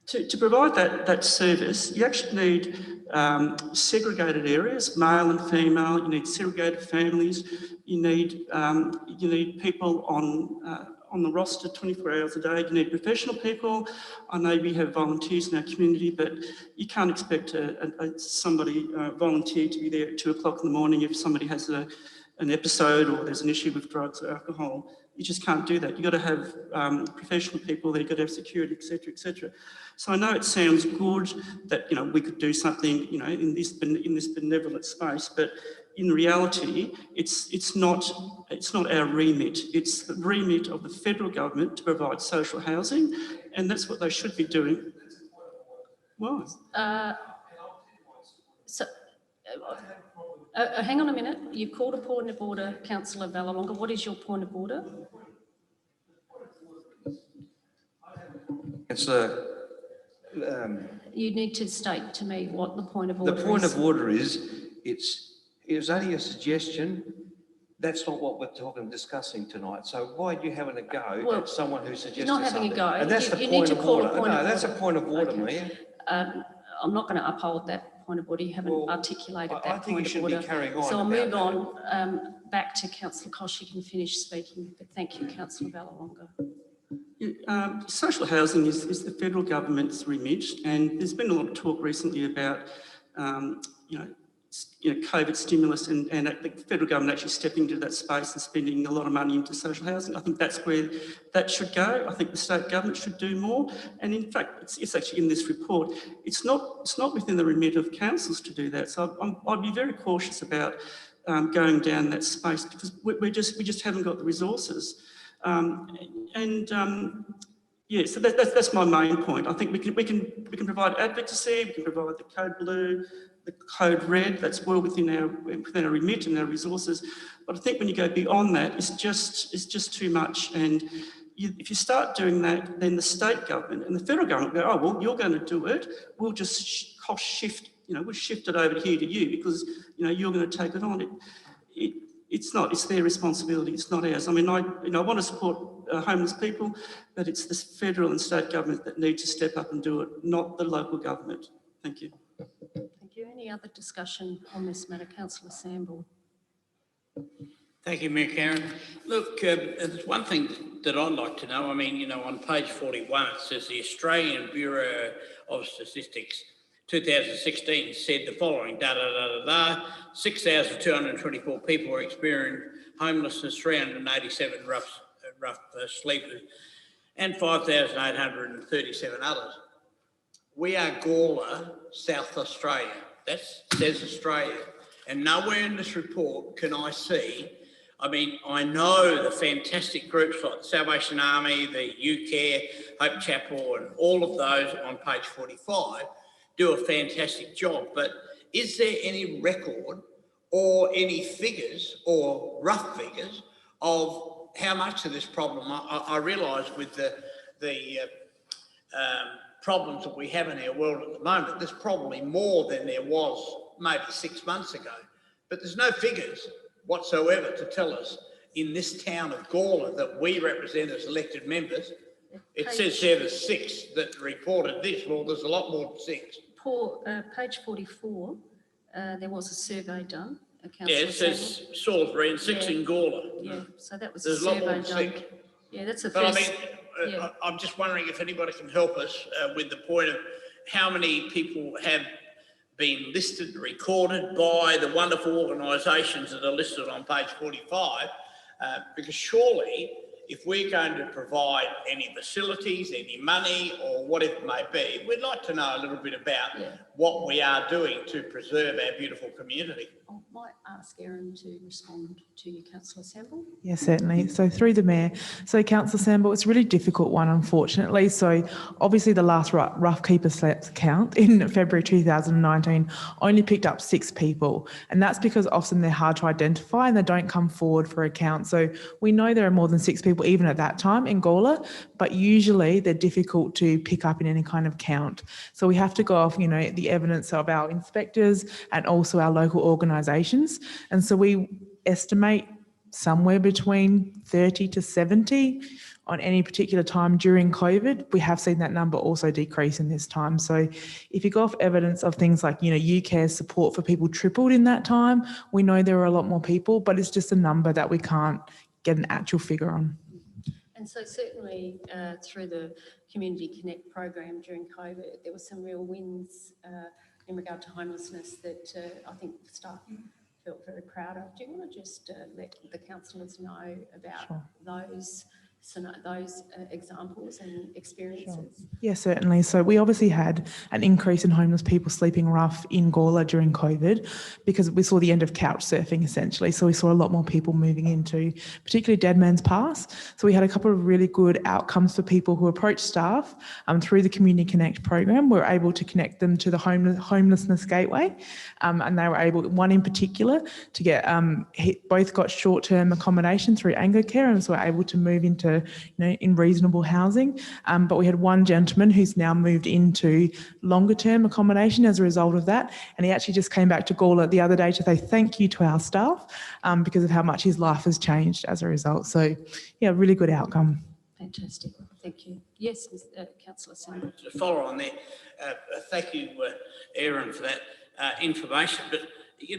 To provide that service, you actually need segregated areas, male and female. You need segregated families. You need people on the roster 24 hours a day. You need professional people. I know we have volunteers in our community, but you can't expect somebody volunteer to be there at 2 o'clock in the morning if somebody has an episode or there's an issue with drugs or alcohol. You just can't do that. You've got to have professional people there, you've got to have security, et cetera, et cetera. So I know it sounds good that, you know, we could do something, you know, in this benevolent space, but in reality, it's not our remit. It's the remit of the federal government to provide social housing, and that's what they should be doing. Why? Hang on a minute. You've called a point of order, Councillor Ballawonga. What is your point of order? You need to state to me what the point of order is. The point of order is, it was only a suggestion That's not what we're discussing tonight. So why are you having a go Well, at someone who suggested not having something? a go. And that's You the need point to of call a order. point No, of that's a order. point of order, Okay. Mayor. I'm not going to uphold that point of order. You haven't articulated I that think you point of should order. be carrying on. So I'll about move that. on back to Councillor Kosh. You can finish speaking, but thank you, Councillor Ballawonga. Social housing is the federal government's remit, and there's been a lot of talk recently about, COVID stimulus and the federal government actually stepping into that space and spending a lot of money into social housing. I think that's where that should go. I think the state government should do more. And in fact, it's actually in this report. It's not within the remit of councils to do that. So I'd be very cautious about going down that space because we just haven't got the resources. Yeah, so that's my main point. I think we can provide advocacy, we can provide the code blue, the code red. That's well within our remit and our resources. But I think when you go beyond that, it's just too much. And if you start doing that, then the state government and the federal government go, oh well, you're going to do it. We'll just cost shift. We'll shift it over here to you because you're going to take it on. It's not. It's their responsibility. It's not ours. I mean, I want to support homeless people, but it's the federal and state government that need to step up and do it, not the local government. Thank you. Thank you. Any other discussion on this matter, Councillor Samble? Thank you, Mayor Karen. Look, there's one thing that I'd like to know. I mean, on page 41, it says the Australian Bureau of Statistics 2016 said the following, 6,224 people were experiencing homelessness, 387 rough sleepers, and 5,837 others. We are Gorla, South Australia. That says Australia. And nowhere in this report can I see, I mean, I know the fantastic groups like the Salvation Army, the UCare, Hope Chapel, and all of those on page 45 do a fantastic job, but is there any record or any figures or rough figures of how much of this problem? I realise with the problems that we have in our world at the moment, there's probably more than there was maybe 6 months ago, but there's no figures whatsoever to tell us in this town of Gorla that we represent as elected members. It says there there's 6 that reported this. Well, there's a lot more than 6. Page 44, there was a survey done. Yeah, it says Salisbury and 6 in Gorla. Yeah, so that was There's a a lot more survey than done. 6. Yeah, that's the But first. I mean, I'm just wondering if anybody can help us with the point of how many people have been listed, recorded by the wonderful organisations that are listed on page 45, because surely if we're going to provide any facilities, any money or whatever it may be, we'd like to know a little bit about what we are doing to preserve our beautiful community. I might ask Erin to respond to you, Councillor Samble. Yeah, certainly. So through the Mayor. So Councillor Samble, it's a really difficult one, unfortunately. So obviously the last rough keeper count in February 2019 only picked up 6 people. And that's because often they're hard to identify and they don't come forward for a count. So we know there are more than 6 people even at that time in Gorla, but usually they're difficult to pick up in any kind of count. So we have to go off, the evidence of our inspectors and also our local organisations. And so we estimate somewhere between 30 to 70 on any particular time during COVID. We have seen that number also decrease in this time. So if you go off evidence of things like, UCare's support for people tripled in that time, we know there are a lot more people, but it's just a number that we can't get an actual figure on. And so certainly through the Community Connect program during COVID, there were some real wins in regard to homelessness that I think staff felt very proud of. Do you want to just let the councillors know about those examples and experiences? Sure. Yeah, certainly. So we obviously had an increase in homeless people sleeping rough in Gorla during COVID because we saw the end of couch surfing essentially. So we saw a lot more people moving into particularly Dead Man's Pass. So we had a couple of really good outcomes for people who approached staff through the Community Connect program. We were able to connect them to the homelessness gateway, and they were able, one in particular, to get both got short-term accommodation through Anglicare, and so were able to move into into, in reasonable housing. But we had one gentleman who's now moved into longer term accommodation as a result of that. And he actually just came back to Gorla the other day to say thank you to our staff because of how much his life has changed as a result. So yeah, really good outcome. Fantastic. Thank you. Yes, Councillor Sanders. To follow on there, thank you, Aaron, for that information. But,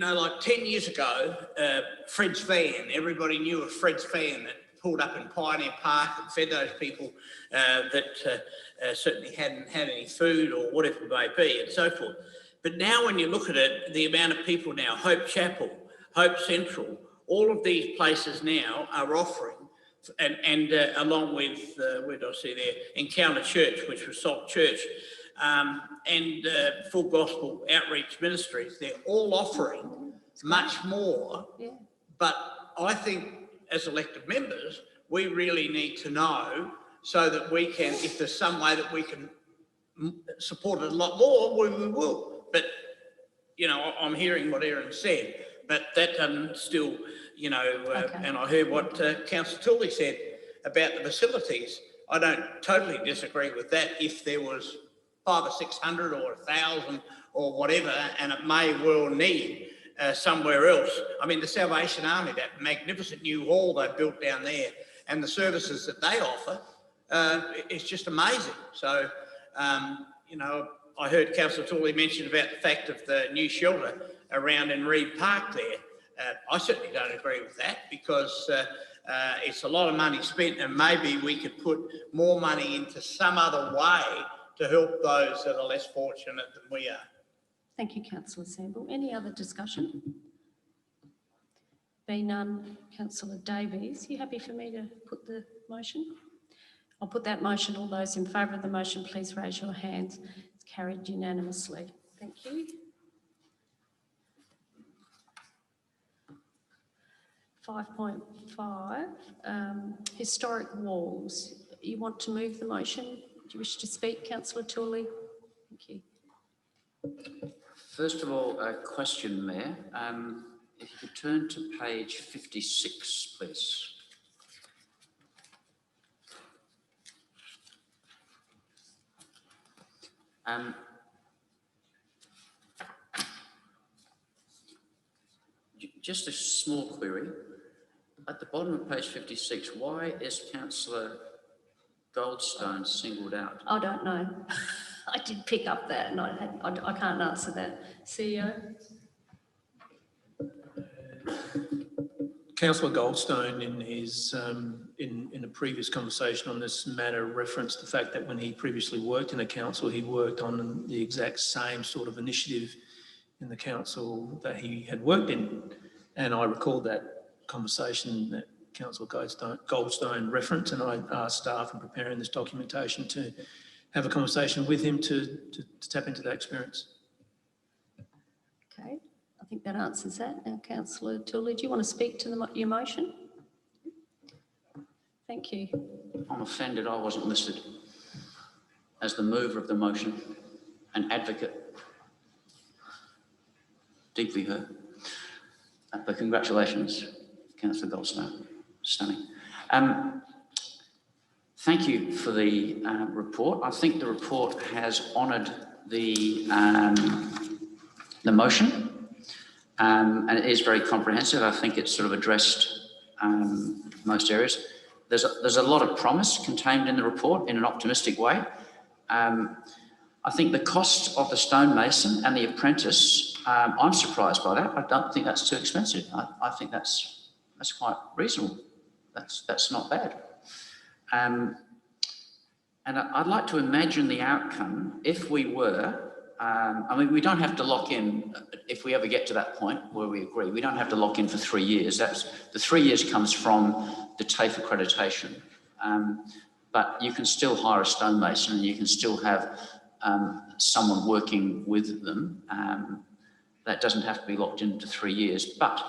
like 10 years ago, Fred's van, everybody knew of Fred's van that pulled up in Pioneer Park and fed those people that certainly hadn't had any food or whatever it may be and so forth. But now when you look at it, the amount of people now, Hope Chapel, Hope Central, all of these places now are offering, and along with, where did I see there, Encounter Church, which was Salt Church, and Full Gospel Outreach Ministries, they're all offering much more. Yeah. But I think as elected members, we really need to know so that we can, if there's some way that we can support it a lot more, we will. But, I'm hearing what Aaron said, but that doesn't still, and I heard what Councillor Tooley said about the facilities. I don't totally disagree with that if there was 500 or 600 or 1,000 or whatever, and it may well need somewhere else. I mean, the Salvation Army, that magnificent new hall they built down there, and the services that they offer, it's just amazing. So, I heard Councillor Tooley mention about the fact of the new shelter around in Reed Park there. I certainly don't agree with that because it's a lot of money spent, and maybe we could put more money into some other way to help those that are less fortunate than we are. Thank you, Councillor Sample. Any other discussion? Being none, Councillor Davies, you happy for me to put the motion? I'll put that motion. All those in favour of the motion, please raise your hands. It's carried unanimously. Thank you. 5.5, historic walls. You want to move the motion? Do you wish to speak, Councillor Tooley? Thank you. First of all, a question, Mayor. If you could turn to page 56, please. Just a small query. At the bottom of page 56, why is Councillor Goldstone singled out? I don't know. I did pick up that, and I can't answer that. CEO? Councillor Goldstone, in his in a previous conversation on this matter, referenced the fact that when he previously worked in the council, he worked on the exact same sort of initiative in the council that he had worked in, and I recall that conversation that Councillor Goldstone referenced, and I asked staff in preparing this documentation to have a conversation with him to tap into that experience. Okay, I think that answers that. Now, Councillor Tooley, do you want to speak to your motion? Thank you. I'm offended I wasn't listed as the mover of the motion, an advocate. Deeply hurt. But congratulations, Councillor Goldstone. Stunning. Thank you for the report. I think the report has honoured the motion, and it is very comprehensive. I think it's sort of addressed most areas. There's a lot of promise contained in the report in an optimistic way. I think the cost of the stonemason and the apprentice, I'm surprised by that. I don't think that's too expensive. I think that's quite reasonable. That's not bad. And I'd like to imagine the outcome if we were, I mean, we don't have to lock in, if we ever get to that point where we agree, we don't have to lock in for 3 years. The 3 years comes from the TAFE accreditation. But you can still hire a stonemason and you can still have someone working with them. That doesn't have to be locked into 3 years. But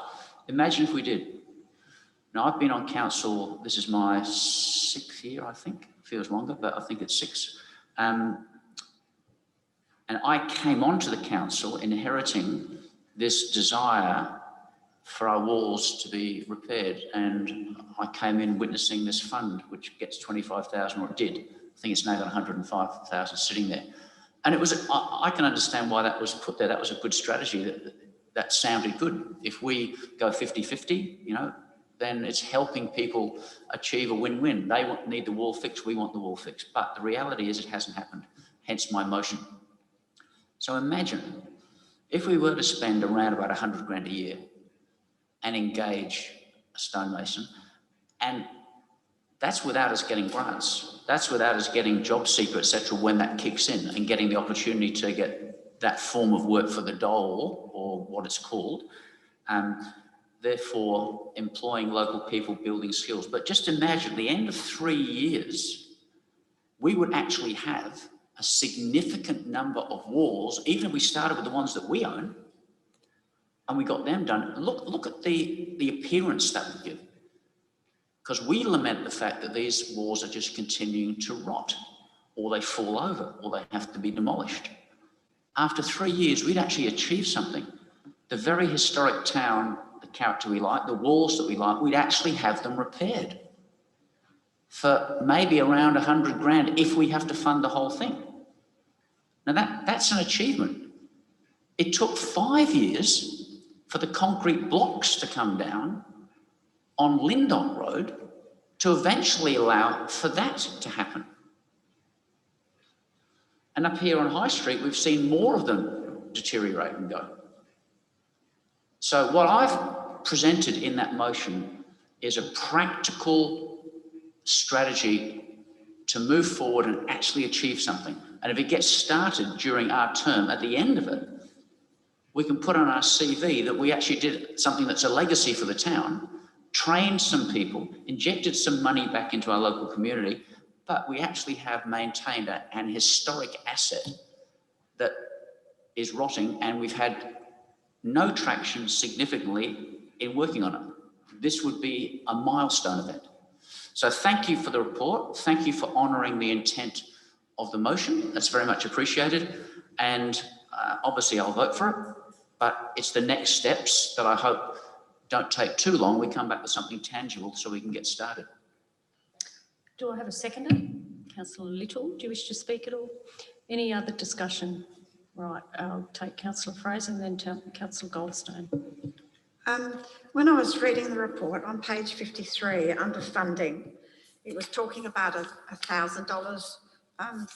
imagine if we did. Now, I've been on council, this is my 6th year, I think. Feels longer, but I think it's 6. And I came onto the council inheriting this desire for our walls to be repaired. And I came in witnessing this fund, which gets 25,000, or it did. I think it's now got 105,000 sitting there. And it was, I can understand why that was put there. That was a good strategy. That sounded good. If we go 50-50, you know, then it's helping people achieve a win-win. They need the wall fixed, we want the wall fixed. But the reality is it hasn't happened, hence my motion. So imagine if we were to spend around about 100 grand a year and engage a stonemason, and that's without us getting grants. That's without us getting job seeker, etc., when that kicks in, and getting the opportunity to get that form of work for the dole, or what it's called. Therefore, employing local people, building skills. But just imagine, at the end of 3 years, we would actually have a significant number of walls, even if we started with the ones that we own, and we got them done. Look at the appearance that would give. Because we lament the fact that these walls are just continuing to rot, or they fall over, or they have to be demolished. After 3 years, we'd actually achieved something. The very historic town, the character we like, the walls that we like, we'd actually have them repaired for maybe around 100 grand if we have to fund the whole thing. Now that's an achievement. It took 5 years for the concrete blocks to come down on Lindon Road to eventually allow for that to happen. And up here on High Street, we've seen more of them deteriorate and go. So what I've presented in that motion is a practical strategy to move forward and actually achieve something. And if it gets started during our term, at the end of it, we can put on our CV that we actually did something that's a legacy for the town, trained some people, injected some money back into our local community, but we actually have maintained an historic asset that is rotting, and we've had no traction significantly in working on it. This would be a milestone event. So thank you for the report. Thank you for honouring the intent of the motion. That's very much appreciated. And obviously I'll vote for it, but it's the next steps that I hope don't take too long. We come back with something tangible so we can get started. Do I have a seconder? Councillor Little, do you wish to speak at all? Any other discussion? Right, I'll take Councillor Fraser and then Councillor Goldstone. When I was reading the report on page 53 under funding, it was talking about $1,000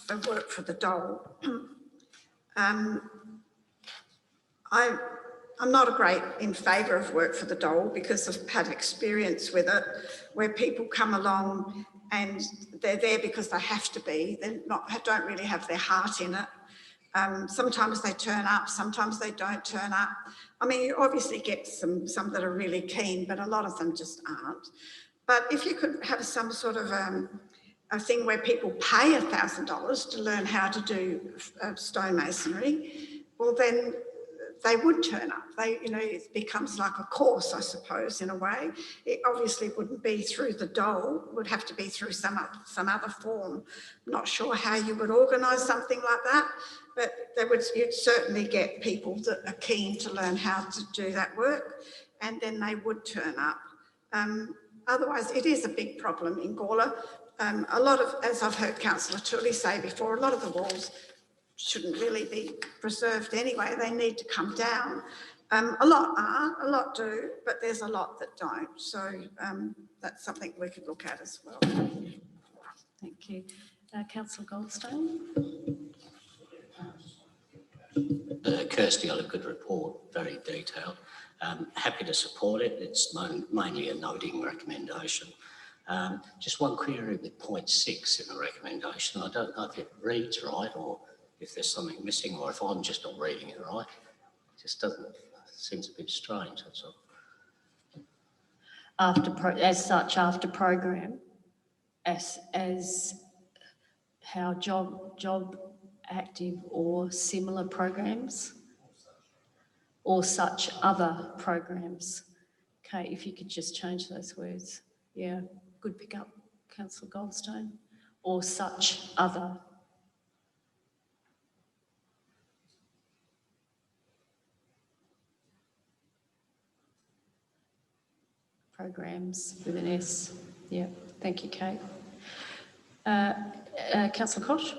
for work for the dole. I'm not in favour of work for the dole because I've had experience with it where people come along and they're there because they have to be. They don't really have their heart in it. Sometimes they turn up, sometimes they don't turn up. I mean, you obviously get some that are really keen, but a lot of them just aren't. But if you could have some sort of a thing where people pay $1,000 to learn how to do stonemasonry, well then they would turn up. It becomes like a course, I suppose, in a way. It obviously wouldn't be through the dole, it would have to be through some other form. I'm not sure how you would organise something like that, but you'd certainly get people that are keen to learn how to do that work, and then they would turn up. Otherwise, it is a big problem in Gorla. A lot of, as I've heard Councillor Tully say before, a lot of the walls shouldn't really be preserved anyway. They need to come down. A lot do, but there's a lot that don't. So that's something we could look at as well. Thank you. Councillor Goldstone. Kirsty had a good report, very detailed. Happy to support it. It's mainly a noting recommendation. Just one query with point 6 in the recommendation. I don't know if it reads right or if there's something missing or if I'm just not reading it right. It just seems a bit strange, that's all. After program, as how job active or similar programs or such other programs. Okay, if you could just change those words. Yeah, good pick up, Councillor Goldstone. Or such other. programs with an S. Yeah, thank you, Kate. Councillor Koch?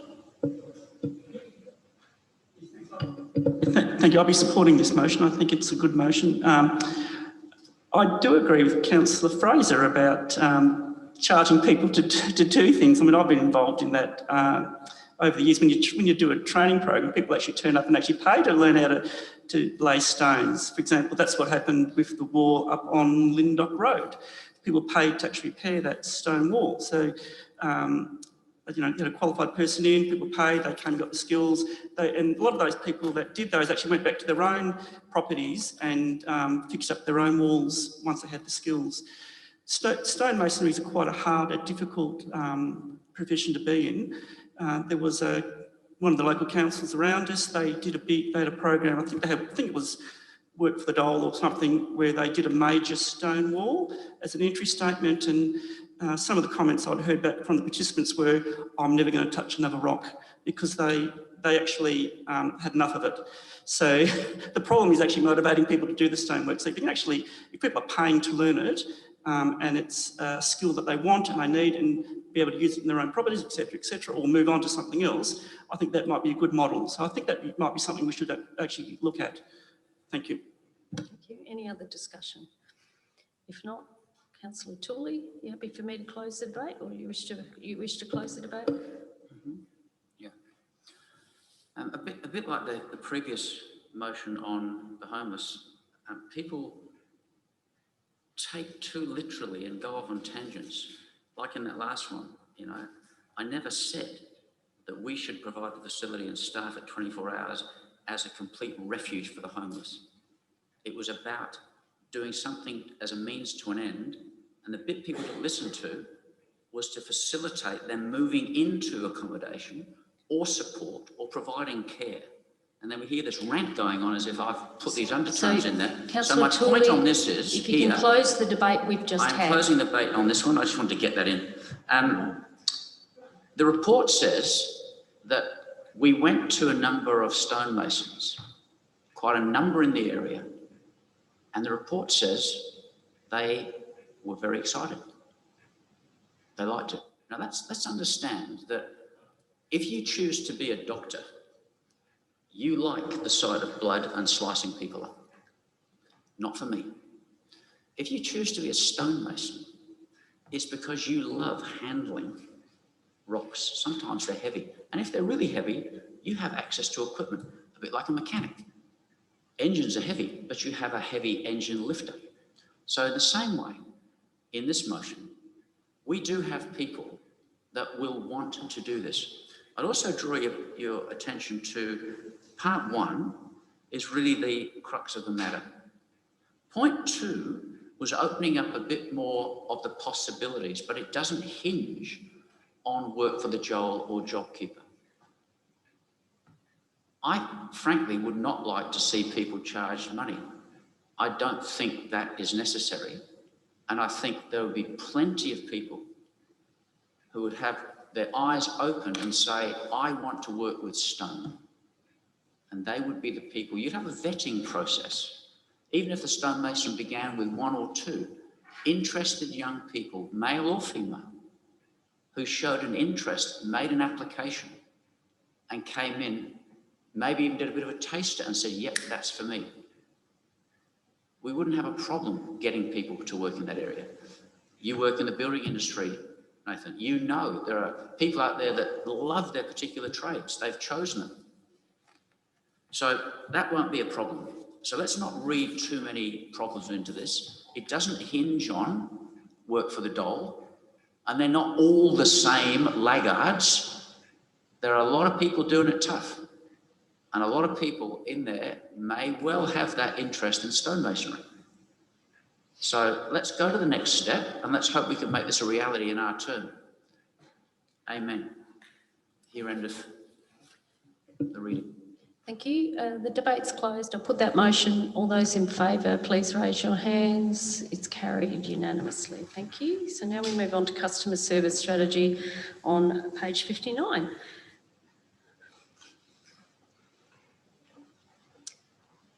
Thank you. I'll be supporting this motion. I think it's a good motion. I do agree with Councillor Fraser about charging people to do things. I mean, I've been involved in that over the years. When you do a training program, people actually turn up and actually pay to learn how to lay stones. For example, that's what happened with the wall up on Lindock Road. People paid to actually repair that stone wall. So, you know, get a qualified person in, people paid, they came and got the skills. And a lot of those people that did those actually went back to their own properties and fixed up their own walls once they had the skills. Stonemasonry is quite a hard and difficult profession to be in. There was one of the local councils around us, they had a program, I think it was Work for the Dole or something, where they did a major stone wall as an entry statement, and some of the comments I'd heard back from the participants were, I'm never going to touch another rock, because they actually had enough of it. So the problem is actually motivating people to do the stonework. So you can actually, if people are paying to learn it, and it's a skill that they want and they need and be able to use it in their own properties, et cetera, or move on to something else, I think that might be a good model. So I think that might be something we should actually look at. Thank you. Thank you. Any other discussion? If not, Councillor Tooley, you happy for me to close the debate, or you wish to close the debate? Mm-hmm. Yeah. A bit like the previous motion on the homeless, people take too literally and go off on tangents. Like in that last one, you know, I never said that we should provide the facility and staff at 24 hours as a complete refuge for the homeless. It was about doing something as a means to an end, and the bit people didn't listen to was to facilitate them moving into accommodation or support or providing care. And then we hear this rant going on as if I've put these undertones in there. So my point on this is, if you can close the debate we've just had. I'm closing the debate on this one. I just wanted to get that in. The report says that we went to a number of stonemasons, quite a number in the area, and the report says they were very excited. They liked it. Now let's understand that if you choose to be a doctor, you like the sight of blood and slicing people up. Not for me. If you choose to be a stonemason, it's because you love handling rocks. Sometimes they're heavy. And if they're really heavy, you have access to equipment, a bit like a mechanic. Engines are heavy, but you have a heavy engine lifter. So in the same way, in this motion, we do have people that will want to do this. I'd also draw your attention to part one is really the crux of the matter. Point two was opening up a bit more of the possibilities, but it doesn't hinge on work for the Joel or JobKeeper. I frankly would not like to see people charge money. I don't think that is necessary. And I think there would be plenty of people who would have their eyes open and say, I want to work with stone. And they would be the people. You'd have a vetting process. Even if the stonemason began with one or two interested young people, male or female, who showed an interest, made an application, and came in, maybe even did a bit of a taster and said, yep, that's for me. We wouldn't have a problem getting people to work in that area. You work in the building industry, Nathan. You know there are people out there that love their particular trades. They've chosen them. So that won't be a problem. So let's not read too many problems into this. It doesn't hinge on work for the dole, and they're not all the same laggards. There are a lot of people doing it tough, and a lot of people in there may well have that interest in stonemasonry. So let's go to the next step, and let's hope we can make this a reality in our term. Amen. Here endeth the reading. Thank you. The debate's closed. I'll put that motion. All those in favour, please raise your hands. It's carried unanimously. Thank you. So now we move on to customer service strategy on page 59.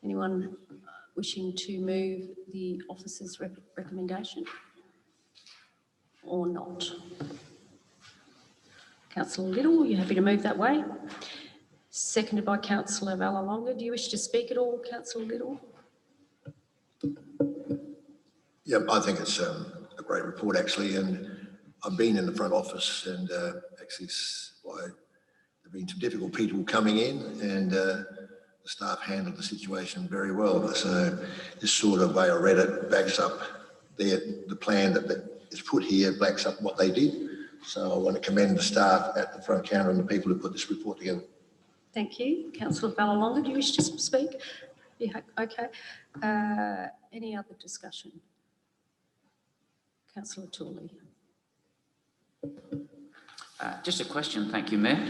Anyone wishing to move the officer's recommendation or not? Councillor Little, are you happy to move that way? Seconded by Councillor Vallelonga. Do you wish to speak at all, Councillor Little? Yeah, I think it's a great report actually, and I've been in the front office, and actually there have been some difficult people coming in, and the staff handled the situation very well. So this sort of way I read it backs up the plan that is put here, backs up what they did. So I want to commend the staff at the front counter and the people who put this report together. Thank you. Councillor Vallelonga, do you wish to speak? Yeah, okay. Any other discussion? Councillor Tooley. Just a question, thank you, Mayor.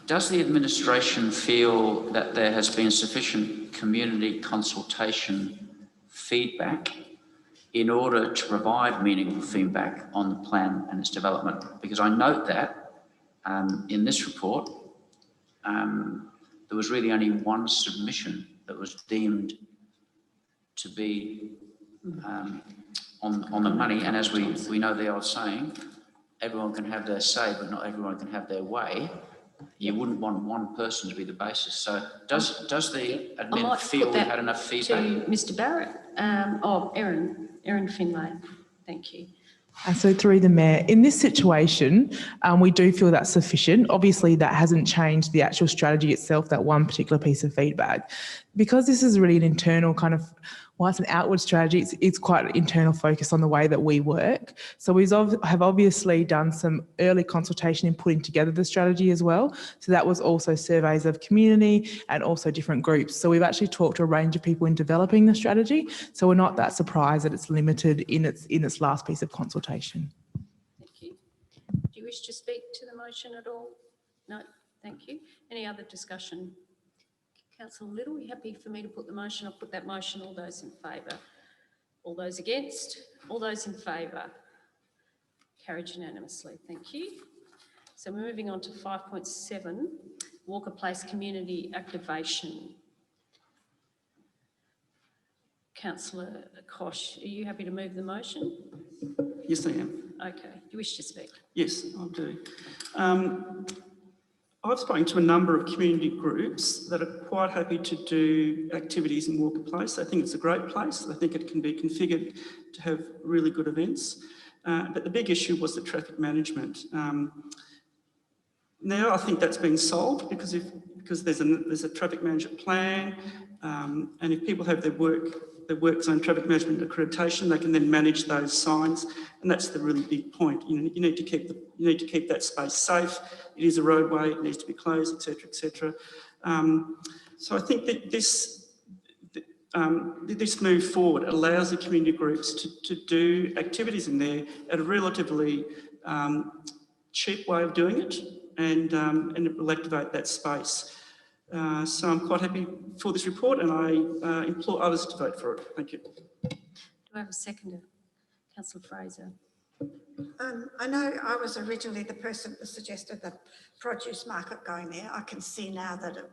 Does the administration feel that there has been sufficient community consultation feedback in order to provide meaningful feedback on the plan and its development? Because I note that in this report, there was really only one submission that was deemed to be on the money, and as we know the old saying, everyone can have their say, but not everyone can have their way. You wouldn't want one person to be the basis. So does the admin feel we had enough feedback? To Mr. Barrett. Erin Finlay. Thank you. So through the Mayor, in this situation, we do feel that's sufficient. Obviously, that hasn't changed the actual strategy itself, that one particular piece of feedback. Because this is really an internal kind of, while it's an outward strategy, it's quite an internal focus on the way that we work. So we have obviously done some early consultation in putting together the strategy as well. So that was also surveys of community and also different groups. So we've actually talked to a range of people in developing the strategy. So we're not that surprised that it's limited in its last piece of consultation. Thank you. Do you wish to speak to the motion at all? No, thank you. Any other discussion? Councillor Little, are you happy for me to put the motion? I'll put that motion. All those in favour? All those against? All those in favour? Carried unanimously. Thank you. So we're moving on to 5.7, Walker Place Community Activation. Councillor Kosh, are you happy to move the motion? Yes, I am. Okay. Do you wish to speak? Yes, I do. I've spoken to a number of community groups that are quite happy to do activities in Walker Place. I think it's a great place. I think it can be configured to have really good events. But the big issue was the traffic management. Now I think that's been solved because there's a traffic management plan, and if people have their work zone traffic management accreditation, they can then manage those signs, and that's the really big point. You need to keep that space safe. It is a roadway; it needs to be closed, etc., etc. So I think that this move forward allows the community groups to do activities in there at a relatively cheap way of doing it, and it will activate that space. So I'm quite happy for this report, and I implore others to vote for it. Thank you. Do I have a seconder? Councillor Fraser. I know I was originally the person that suggested the produce market going there. I can see now that it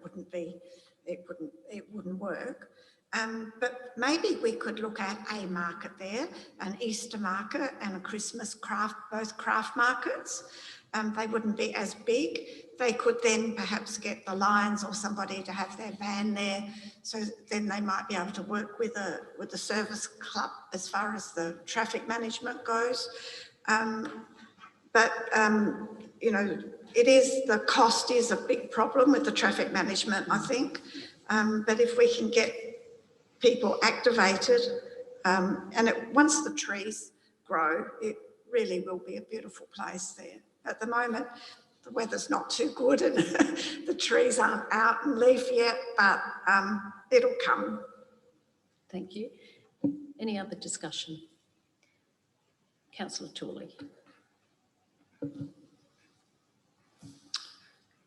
wouldn't work. But maybe we could look at a market there, an Easter market and a Christmas both craft markets. They wouldn't be as big. They could then perhaps get the Lions or somebody to have their van there. So then they might be able to work with the service club as far as the traffic management goes. The cost is a big problem with the traffic management, I think. But if we can get people activated, once the trees grow, it really will be a beautiful place there. At the moment, the weather's not too good and the trees aren't out in leaf yet, but it'll come. Thank you. Any other discussion? Councillor Tooley.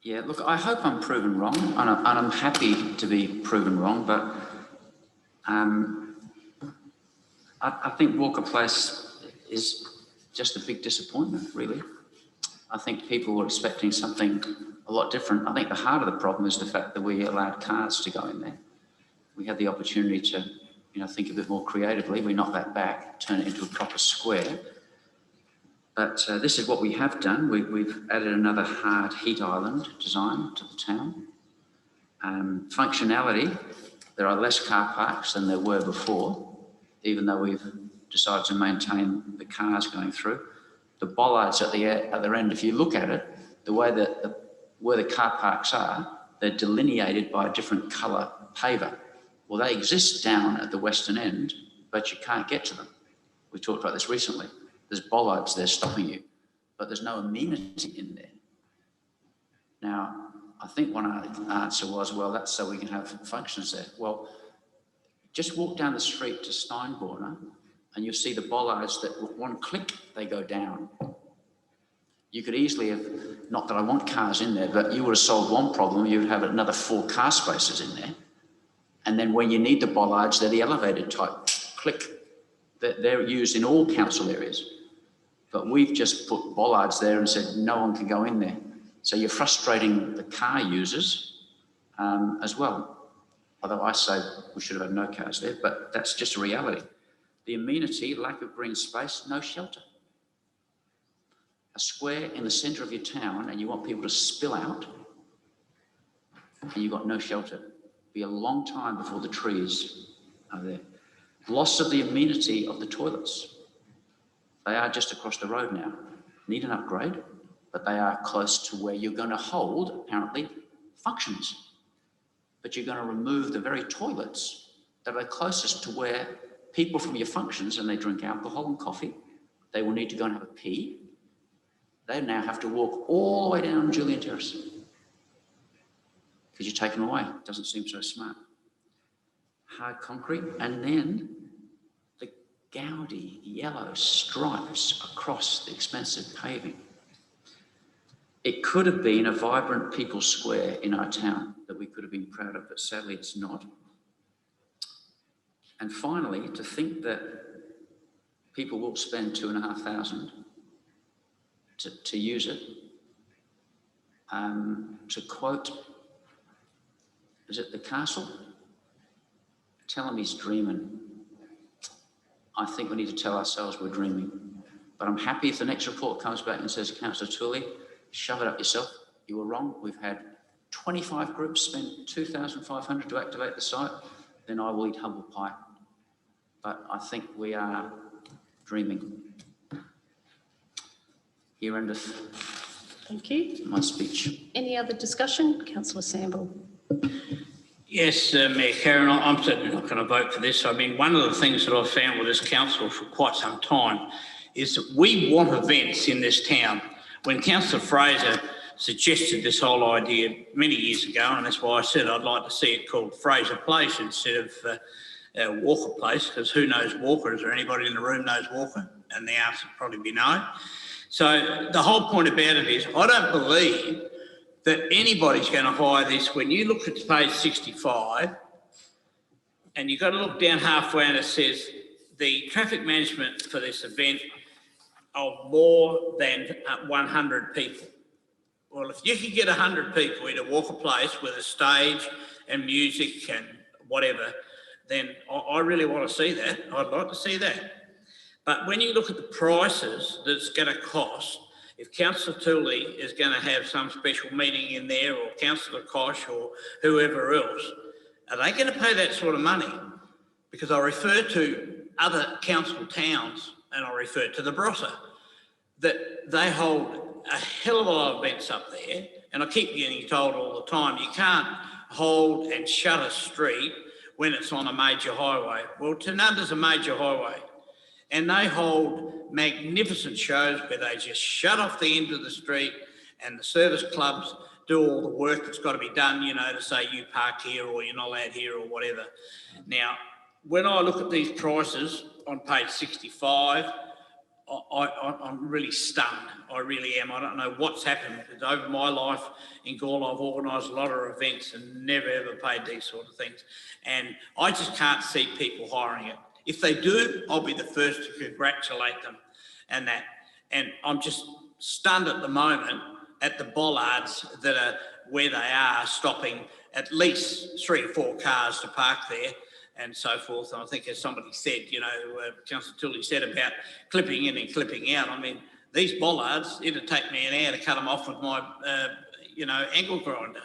Yeah, look, I hope I'm proven wrong, and I'm happy to be proven wrong, but I think Walker Place is just a big disappointment, really. I think people were expecting something a lot different. I think the heart of the problem is the fact that we allowed cars to go in there. We had the opportunity to think a bit more creatively. We knock that back, turn it into a proper square. But this is what we have done. We've added another hard heat island design to the town. Functionality, there are less car parks than there were before, even though we've decided to maintain the cars going through. The bollards at the other end, if you look at it, the way that where the car parks are, they're delineated by a different colour paver. Well, they exist down at the western end, but you can't get to them. We talked about this recently. There's bollards there stopping you, but there's no amenity in there. Now, I think one answer was, well, that's so we can have functions there. Well, just walk down the street to Steinborner and you'll see the bollards that with one click, they go down. You could easily have, not that I want cars in there, but you would have solved one problem, you would have another 4 car spaces in there. And then when you need the bollards, they're the elevated type click. They're used in all council areas. But we've just put bollards there and said no one can go in there. So you're frustrating the car users as well. Although I say we should have had no cars there, but that's just a reality. The amenity, lack of green space, no shelter. A square in the centre of your town and you want people to spill out and you've got no shelter. It'll be a long time before the trees are there. Loss of the amenity of the toilets. They are just across the road now. Need an upgrade, but they are close to where you're going to hold, apparently, functions. But you're going to remove the very toilets that are closest to where people from your functions, and they drink alcohol and coffee, they will need to go and have a pee. They now have to walk all the way down Julian Terrace because you take them away. It doesn't seem so smart. Hard concrete, and then the gaudy yellow stripes across the expensive paving. It could have been a vibrant people's square in our town that we could have been proud of, but sadly it's not. And finally, to think that people will spend $2,500 to use it, to quote, is it the castle? Tell him he's dreaming. I think we need to tell ourselves we're dreaming. But I'm happy if the next report comes back and says, Councillor Tooley, shove it up yourself. You were wrong. We've had 25 groups spend $2,500 to activate the site. Then I will eat humble pie. But I think we are dreaming. Here endeth Thank you. my speech. Any other discussion? Councillor Samble. Yes, Mayor Karen, I'm certainly not going to vote for this. I mean, one of the things that I've found with this council for quite some time is that we want events in this town. When Councillor Fraser suggested this whole idea many years ago, and that's why I said I'd like to see it called Fraser Place instead of Walker Place, because who knows Walker? Is there anybody in the room knows Walker? And the answer would probably be no. So the whole point about it is I don't believe that anybody's going to hire this. When you look at page 65 and you've got to look down halfway and it says the traffic management for this event of more than 100 people. Well, if you could get 100 people in a Walker Place with a stage and music and whatever, then I really want to see that. I'd like to see that. But when you look at the prices that it's going to cost, if Councillor Tooley is going to have some special meeting in there, or Councillor Kosh or whoever else, are they going to pay that sort of money? Because I refer to other council towns, and I refer to the Barossa, that they hold a hell of a lot of events up there, and I keep getting told all the time, you can't hold and shut a street when it's on a major highway. Well, Tanunda's a major highway. And they hold magnificent shows where they just shut off the end of the street and the service clubs do all the work that's got to be done, you know, to say you park here or you're not allowed here or whatever. Now, when I look at these prices on page 65, I'm really stunned. I really am. I don't know what's happened. Because over my life in Gorla, I've organised a lot of events and never ever paid these sort of things. And I just can't see people hiring it. If they do, I'll be the first to congratulate them and that. And I'm just stunned at the moment at the bollards that are where they are stopping at least 3 or 4 cars to park there. and so forth. And I think as somebody said, Councillor Tully said about clipping in and clipping out. I mean, these bollards, it'd take me an hour to cut them off with my, angle grinder.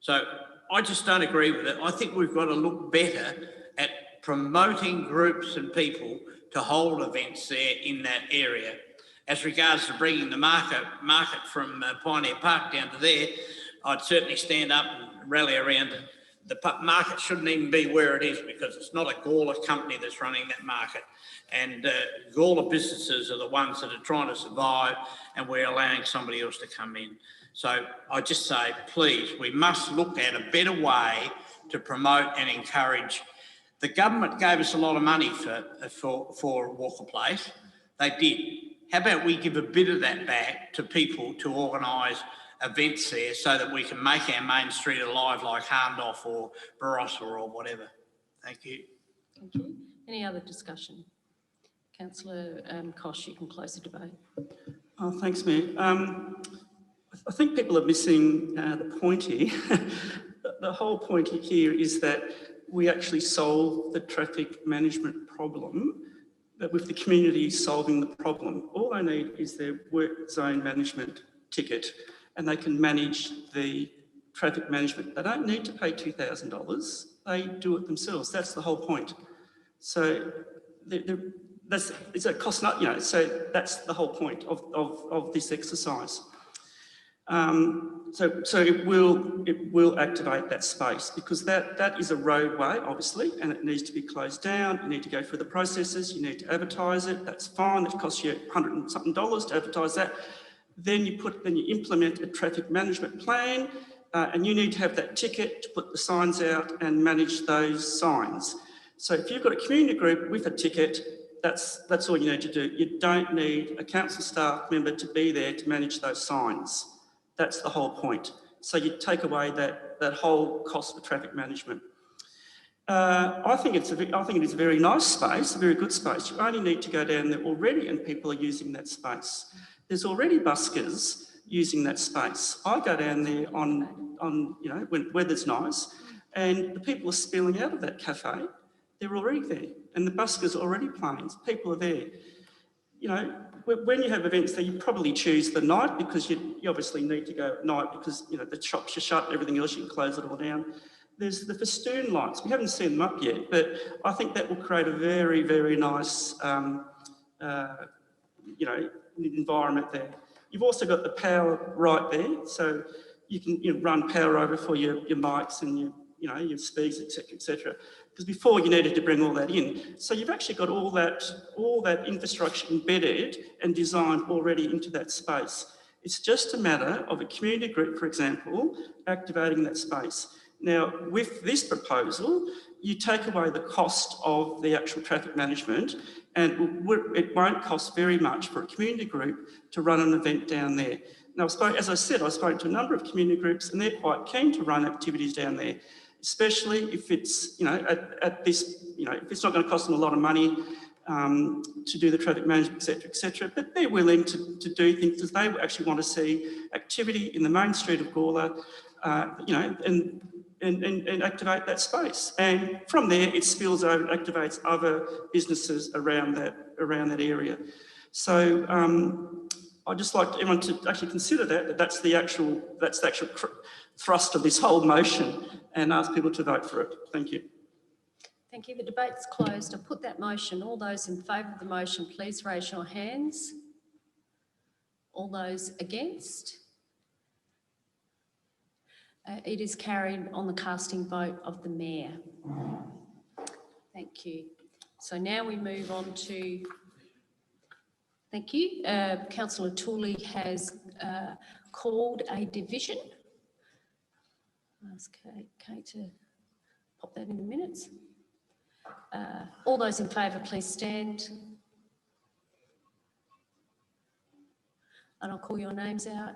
So I just don't agree with it. I think we've got to look better at promoting groups and people to hold events there in that area. As regards to bringing the market from Pioneer Park down to there, I'd certainly stand up and rally around it. The market shouldn't even be where it is because it's not a Gorla company that's running that market. And Gorla businesses are the ones that are trying to survive, and we're allowing somebody else to come in. So I just say, please, we must look at a better way to promote and encourage. The government gave us a lot of money for Walker Place. They did. How about we give a bit of that back to people to organise events there so that we can make our main street alive like Harndorf or Barossa or whatever. Thank you. Thank you. Any other discussion? Councillor Kosh, you can close the debate. Oh, thanks, Mayor. I think people are missing the point here. The whole point here is that we actually solve the traffic management problem, but with the community solving the problem. All they need is their work zone management ticket, and they can manage the traffic management. They don't need to pay $2,000. They do it themselves. That's the whole point. So it's a cost, so that's the whole point of this exercise. So it will activate that space because that is a roadway, obviously, and it needs to be closed down. You need to go through the processes. You need to advertise it. That's fine. It costs you $100 and something to advertise that. Then you implement a traffic management plan, and you need to have that ticket to put the signs out and manage those signs. So if you've got a community group with a ticket, that's all you need to do. You don't need a council staff member to be there to manage those signs. That's the whole point. So you take away that whole cost for traffic management. I think it is a very nice space, a very good space. You only need to go down there already, and people are using that space. There's already buskers using that space. I go down there on when weather's nice, and the people are spilling out of that cafe. They're already there, and the buskers are already playing. People are there. When you have events there, you probably choose the night because you obviously need to go at night because the shops are shut, everything else, you can close it all down. There's the festoon lights. We haven't seen them up yet, but I think that will create a very, very nice, environment there. You've also got the power right there, so you can run power over for your mics and your speakers, etc. Because before you needed to bring all that in. So you've actually got all that infrastructure embedded and designed already into that space. It's just a matter of a community group, for example, activating that space. Now, with this proposal, you take away the cost of the actual traffic management, and it won't cost very much for a community group to run an event down there. Now, as I said, I spoke to a number of community groups, and they're quite keen to run activities down there, especially if it's, if it's not going to cost them a lot of money to do the traffic management, etc. But they're willing to do things because they actually want to see activity in the main street of Gorla, and activate that space. And from there, it spills over and activates other businesses around that area. So I'd just like everyone to actually consider that's the actual thrust of this whole motion, and ask people to vote for it. Thank you. Thank you. The debate's closed. I put that motion. All those in favour of the motion, please raise your hands. All those against? It is carried on the casting vote of the Mayor. Thank you. So now we move on to, thank you. Councillor Tooley has called a division. Ask Kate to pop that in the minutes. All those in favour, please stand. And I'll call your names out.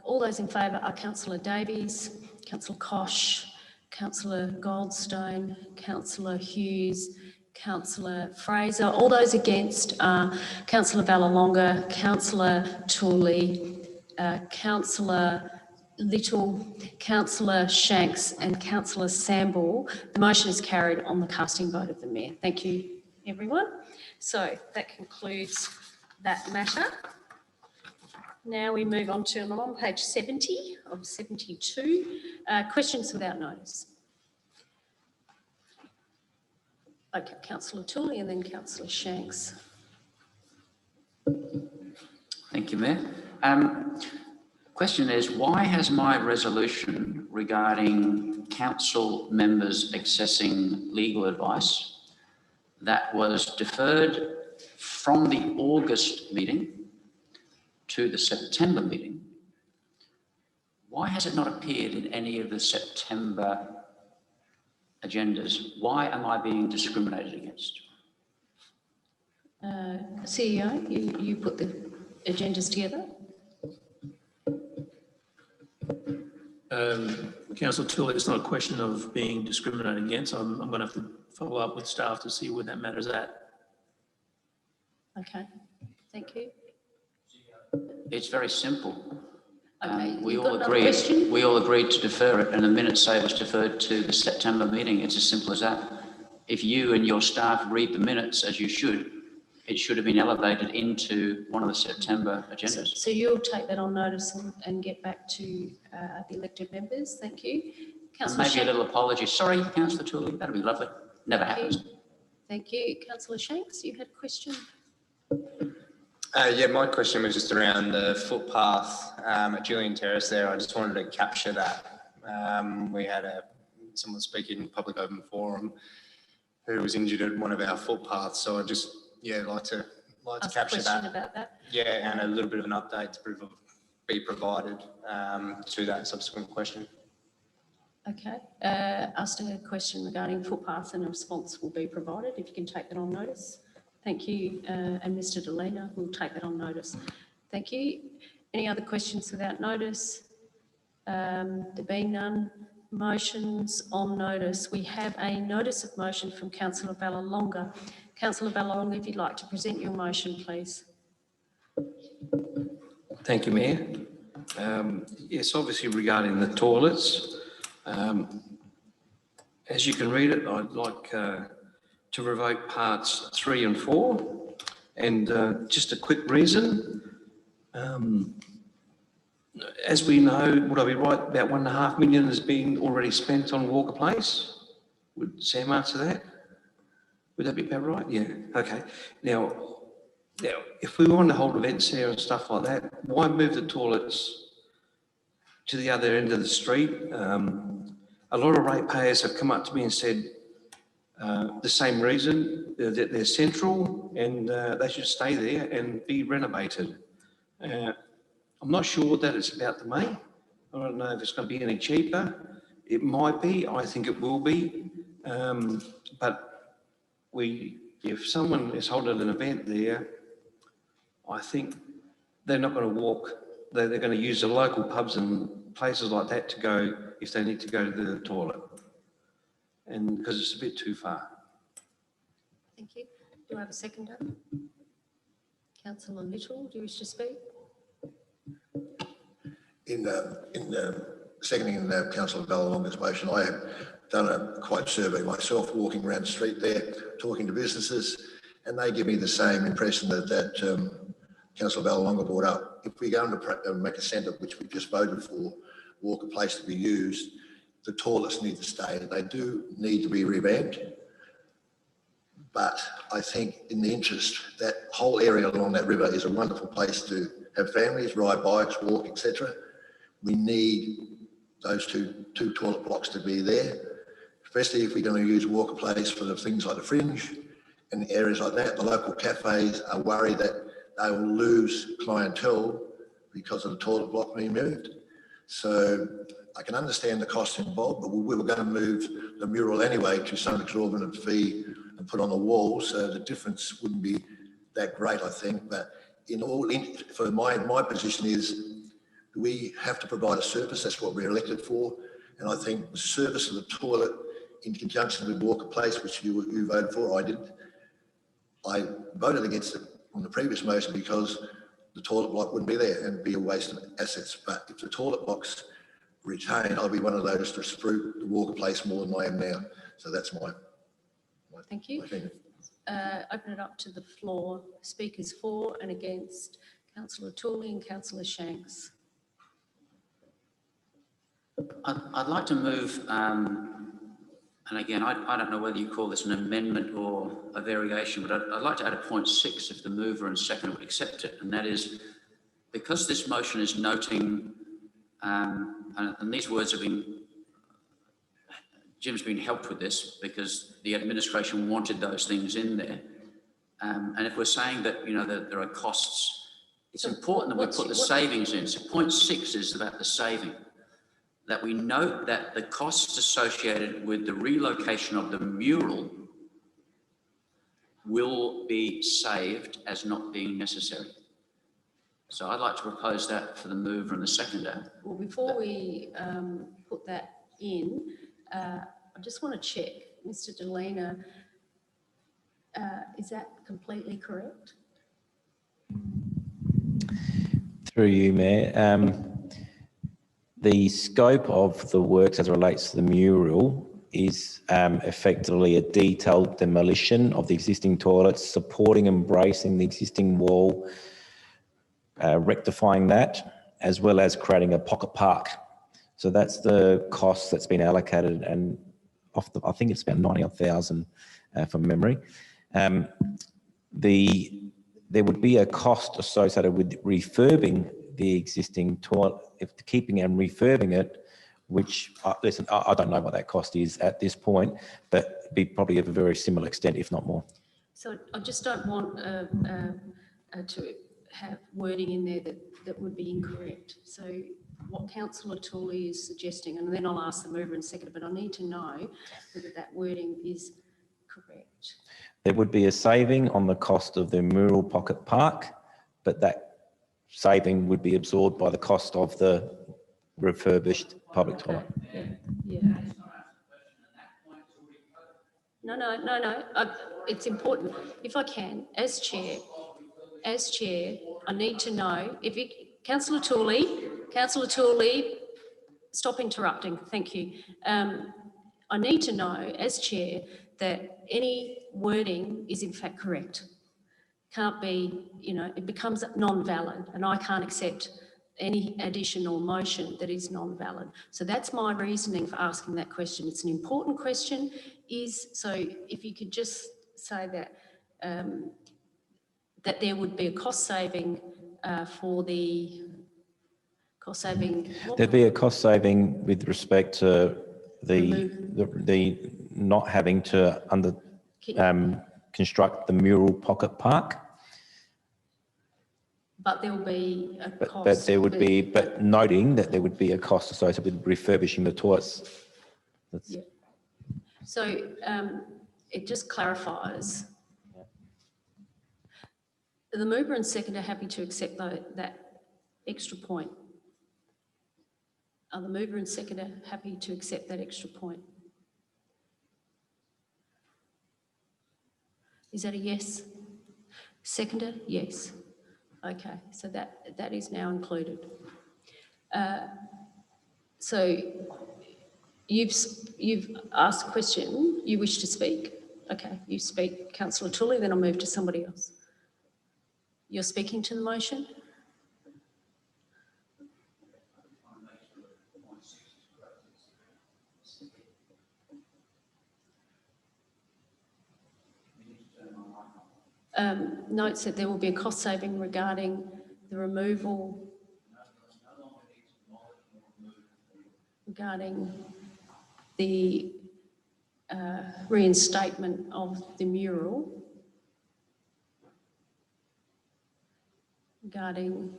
All those in favour are Councillor Davies, Councillor Kosh, Councillor Goldstone, Councillor Hughes, Councillor Fraser. All those against are Councillor Vallelonga, Councillor Tooley, Councillor Little, Councillor Shanks and Councillor Sambor. The motion is carried on the casting vote of the Mayor. Thank you, everyone. So that concludes that matter. Now we move on to, I'm on page 70 of 72, questions without notice. Okay, Councillor Tooley and then Councillor Shanks. Thank you, Mayor. Question is, why has my resolution regarding council members accessing legal advice that was deferred from the August meeting to the September meeting, why has it not appeared in any of the September agendas? Why am I being discriminated against? CEO, you put the agendas together? Councillor Tooley, it's not a question of being discriminated against. I'm going to have to follow up with staff to see where that matter's at. Okay, thank you. It's very simple. Okay, we you've all got another question? We all agreed to defer it, and the minutes say it was deferred to the September meeting. It's as simple as that. If you and your staff read the minutes as you should, it should have been elevated into one of the September agendas. So you'll take that on notice and get back to the elected members. Thank you. Councillor Maybe a little apology. Sorry, Councillor Tooley, that'd be lovely. Never happens. Thank you. Councillor Shanks, you had a question? Yeah, my question was just around the footpath at Julian Terrace there. I just wanted to capture that. We had someone speak in public open forum who was injured at one of our footpaths. So I just, like to capture that. About that. Yeah, and a little bit of an update to be provided to that subsequent question. Okay. Asked a question regarding footpaths and a response will be provided. If you can take that on notice. Thank you. And Mr. Delena will take that on notice. Thank you. Any other questions without notice? There being none. Motions on notice. We have a notice of motion from Councillor Ballalonga. Councillor Ballalonga, if you'd like to present your motion, please. Thank you, Mayor. Yes, obviously regarding the toilets, as you can read it, I'd like to revoke parts 3 and 4, and just a quick reason. As we know, would I be right, about $1.5 million has been already spent on Walker Place? Would Sam answer that? Would that be about right? Yeah, okay. Now, if we want to hold events there and stuff like that, why move the toilets to the other end of the street? A lot of ratepayers have come up to me and said the same reason, that they're central and they should stay there and be renovated. I'm not sure that it's about the money. I don't know if it's going to be any cheaper. It might be. I think it will be. But if someone is holding an event there, I think they're not going to walk. They're going to use the local pubs and places like that to go if they need to go to the toilet, and because it's a bit too far. Thank you. Do I have a seconder? Councillor Little, do you wish to speak? In seconding Councillor Ballalonga's motion, I have done a quiet survey myself, walking around the street there, talking to businesses, and they give me the same impression that Councillor Ballalonga brought up. If we're going to make a centre, which we just voted for, Walker Place to be used, the toilets need to stay. They do need to be revamped. But I think in the interest, that whole area along that river is a wonderful place to have families, ride bikes, walk, etc. We need those two toilet blocks to be there, especially if we're going to use Walker Place for the things like the Fringe and areas like that. The local cafes are worried that they will lose clientele because of the toilet block being moved. So I can understand the costs involved, but we were going to move the mural anyway to some exorbitant fee and put on the walls, so the difference wouldn't be that great, I think. But for my position is, we have to provide a service. That's what we're elected for. And I think the service of the toilet in conjunction with Walker Place, which you voted for, I didn't. I voted against it on the previous motion because the toilet block wouldn't be there and be a waste of assets. But if the toilet blocks retain, I'll be one of those to spruik the Walker Place more than I am now. So that's my Thank you. opinion. Open it up to the floor. Speakers for and against. Councillor Tooley and Councillor Shanks. I'd like to move, and again, I don't know whether you call this an amendment or a variation, but I'd like to add a point 6 if the mover and seconder would accept it. And that is, because this motion is noting, and these words have been, Jim's been helped with this because the administration wanted those things in there. And if we're saying that, you know, that there are costs, it's important that we put the savings in. So point 6 is about the saving. That we note that the costs associated with the relocation of the mural will be saved as not being necessary. So I'd like to propose that for the mover and the seconder. Well, before we put that in, I just want to check, Mr. Delena, is that completely correct? Through you, Mayor. The scope of the works as it relates to the mural is effectively a detailed demolition of the existing toilets, supporting and bracing the existing wall, rectifying that, as well as creating a pocket park. So that's the cost that's been allocated, and I think it's about 90,000 from memory. There would be a cost associated with refurbing the existing toilet, keeping and refurbing it, which, listen, I don't know what that cost is at this point, but it'd be probably of a very similar extent, if not more. So I just don't want to have wording in there that would be incorrect. So what Councillor Tooley is suggesting, and then I'll ask the mover and seconder, but I need to know whether that wording is correct. There would be a saving on the cost of the mural pocket park, but that saving would be absorbed by the cost of the refurbished public toilet. Yeah. No. It's important. If I can, as chair, I need to know if you, Councillor Tooley, stop interrupting. Thank you. I need to know, as chair, that any wording is in fact correct. Can't be, you know, it becomes non-valid, and I can't accept any additional motion that is non-valid. So that's my reasoning for asking that question. It's an important question. So if you could just say that that there would be a cost saving for the cost saving. There'd be a cost saving with respect to the not having to construct the mural pocket park. But there will be a cost. But there would be, but noting that there would be a cost associated with refurbishing the toilets. Yeah. So it just clarifies. The mover and seconder are happy to accept that extra point. Are the mover and seconder happy to accept that extra point? Is that a yes? Seconder? Yes. Okay, so that is now included. So you've asked a question, you wish to speak? Okay, you speak, Councillor Tooley, then I'll move to somebody else. You're speaking to the motion? Notes that there will be a cost saving regarding the removal, regarding the reinstatement of the mural, regarding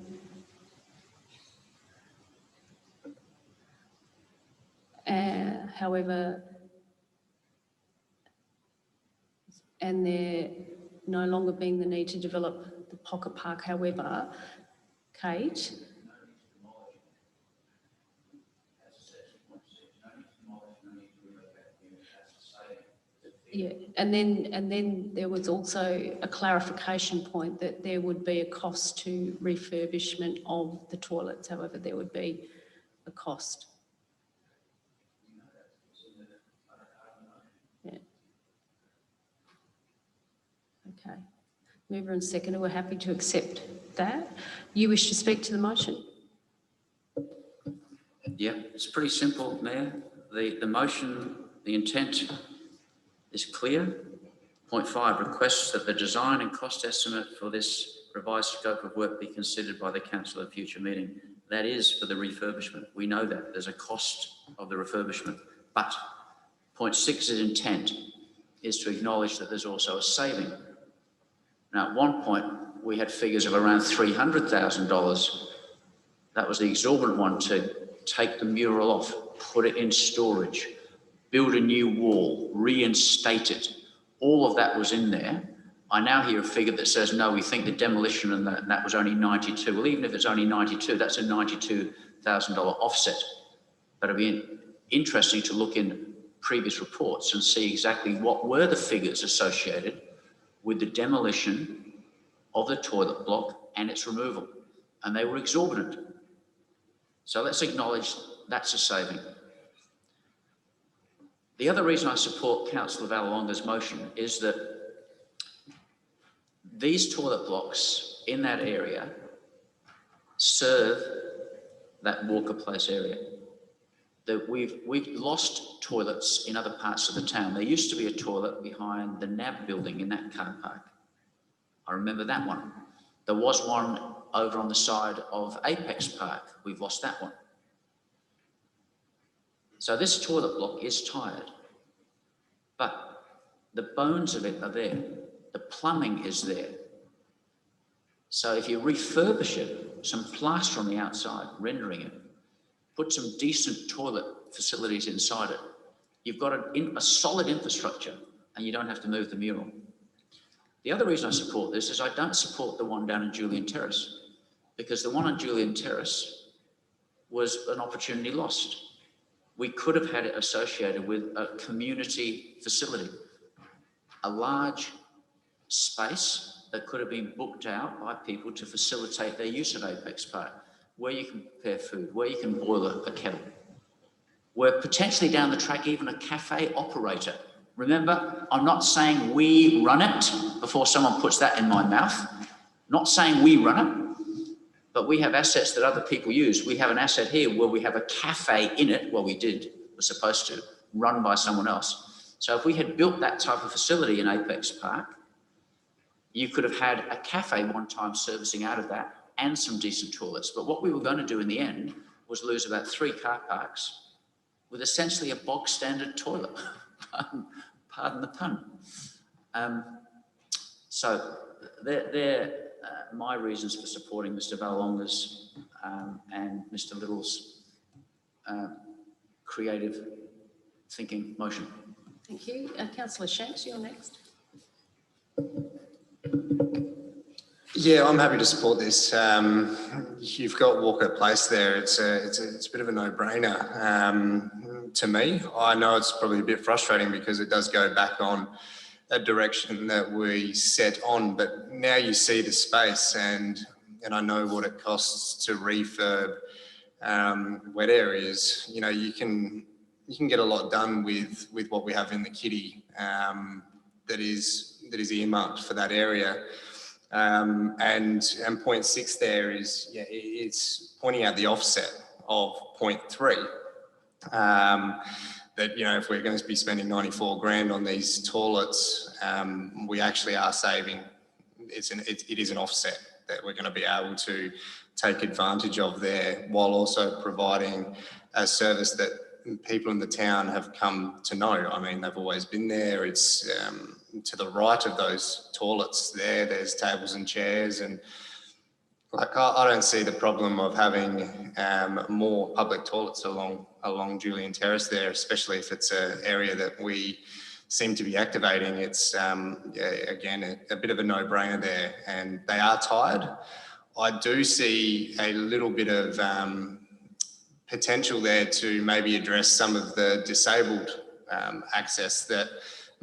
however, and there no longer being the need to develop the pocket park. However, Kate, yeah, and then there was also a clarification point that there would be a cost to refurbishment of the toilets. However, there would be a cost. Okay. Mover and seconder, we're happy to accept that. You wish to speak to the motion? Yeah, it's pretty simple, Mayor. The motion, the intent is clear. Point 5, requests that the design and cost estimate for this revised scope of work be considered by the council at a future meeting. That is for the refurbishment. We know that there's a cost of the refurbishment, but point 6's intent is to acknowledge that there's also a saving. Now, at one point, we had figures of around $300,000. That was the exorbitant one, to take the mural off, put it in storage, build a new wall, reinstate it. All of that was in there. I now hear a figure that says, no, we think the demolition and that was only 92. Well, even if it's only 92, that's a $92,000 offset. But it'd be interesting to look in previous reports and see exactly what were the figures associated with the demolition of the toilet block and its removal. And they were exorbitant. So let's acknowledge that's a saving. The other reason I support Councillor Vallelonga's motion is that these toilet blocks in that area serve that Walker Place area. That we've lost toilets in other parts of the town. There used to be a toilet behind the NAB building in that car park. I remember that one. There was one over on the side of Apex Park. We've lost that one. So this toilet block is tired, but the bones of it are there. The plumbing is there. So if you refurbish it, some plaster on the outside, rendering it, put some decent toilet facilities inside it, you've got a solid infrastructure and you don't have to move the mural. The other reason I support this is I don't support the one down in Julian Terrace, because the one on Julian Terrace was an opportunity lost. We could have had it associated with a community facility, a large space that could have been booked out by people to facilitate their use of Apex Park, where you can prepare food, where you can boil a kettle, where potentially down the track, even a cafe operator. Remember, I'm not saying we run it before someone puts that in my mouth. Not saying we run it, but we have assets that other people use. We have an asset here where we have a cafe in it. Well, we were supposed to, run by someone else. So if we had built that type of facility in Apex Park, you could have had a cafe one time servicing out of that and some decent toilets. But what we were going to do in the end was lose about 3 car parks with essentially a bog standard toilet. Pardon the pun. So they're my reasons for supporting Mr. Vallelonga's and Mr. Little's creative thinking motion. Thank you. Councillor Shanks, you're next. Yeah, I'm happy to support this. You've got Walker Place there. It's a bit of a no-brainer to me. I know it's probably a bit frustrating because it does go back on a direction that we set on, but now you see the space and I know what it costs to refurb wet areas. You know, you can get a lot done with what we have in the kitty that is earmarked for that area. And point 6 there is, yeah, it's pointing out the offset of point 3. That, you know, if we're going to be spending 94 grand on these toilets, we actually are saving. It is an offset that we're going to be able to take advantage of there, while also providing a service that people in the town have come to know. I mean, they've always been there. It's to the right of those toilets there's tables and chairs, and like I don't see the problem of having more public toilets along Julian Terrace there, especially if it's an area that we seem to be activating. It's again a bit of a no-brainer there, and they are tired. I do see a little bit of potential there to maybe address some of the disabled access that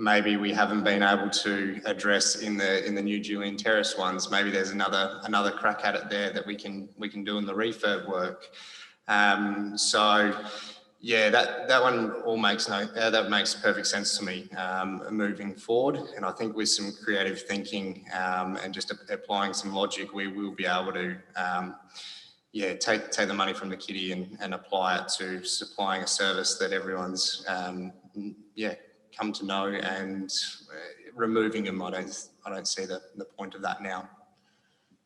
maybe we haven't been able to address in the new Julian Terrace ones. Maybe there's another crack at it there that we can do in the refurb work. So Yeah, that one all makes that makes perfect sense to me moving forward. And I think with some creative thinking and just applying some logic, we will be able to take the money from the kitty and apply it to supplying a service that everyone's come to know, and removing them, I don't see the point of that now.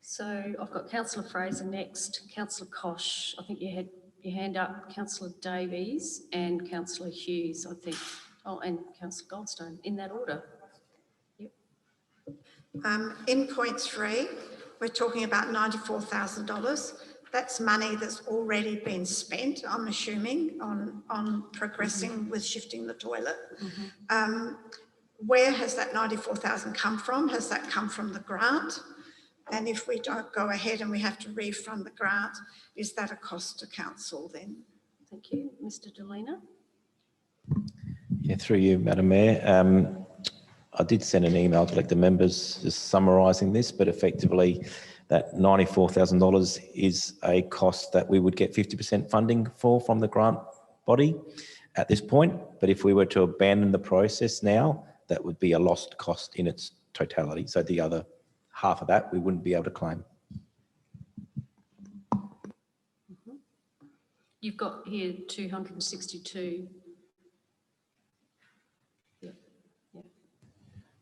So I've got Councillor Fraser next, Councillor Kosh, I think you had your hand up, Councillor Davies and Councillor Hughes, I think. Oh, and Councillor Goldstone, in that order. Yep. In point 3, we're talking about $94,000. That's money that's already been spent, I'm assuming, on progressing with shifting the toilet. Where has that $94,000 come from? Has that come from the grant? And if we don't go ahead and we have to refund the grant, is that a cost to council then? Thank you. Mr. Delena? Yeah, through you, Madam Mayor. I did send an email to elected members just summarising this, but effectively that $94,000 is a cost that we would get 50% funding for from the grant body at this point. But if we were to abandon the process now, that would be a lost cost in its totality. So the other half of that we wouldn't be able to claim. You've got here 262. Yeah.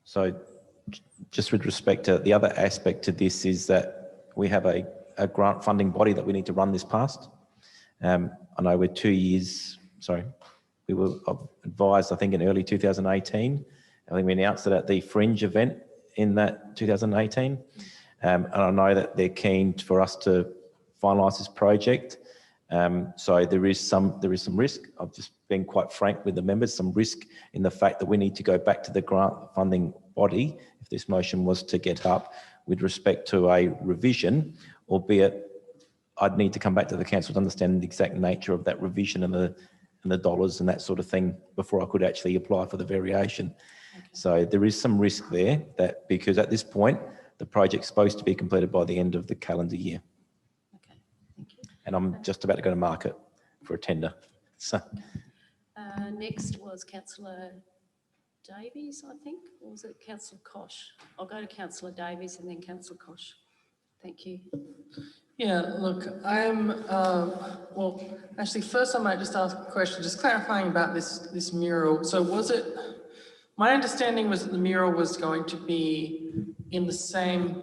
So just with respect to the other aspect to this is that we have a grant funding body that we need to run this past. I know we're 2 years, we were advised, I think, in early 2018. I think we announced it at the Fringe event in that 2018. And I know that they're keen for us to finalise this project. So there is some risk. I've just been quite frank with the members, some risk in the fact that we need to go back to the grant funding body if this motion was to get up with respect to a revision, albeit I'd need to come back to the council to understand the exact nature of that revision and the dollars and that sort of thing before I could actually apply for the variation. Okay. So there is some risk there that because at this point, the project's supposed to be completed by the end of the calendar year. Okay, thank you. And I'm just about to go to market for a tender. So. Next was Councillor Davies, I think, or was it Councillor Kosh? I'll go to Councillor Davies and then Councillor Kosh. Thank you. Yeah, look, well, actually, first I might just ask a question, just clarifying about this mural. So was it, my understanding was that the mural was going to be in the same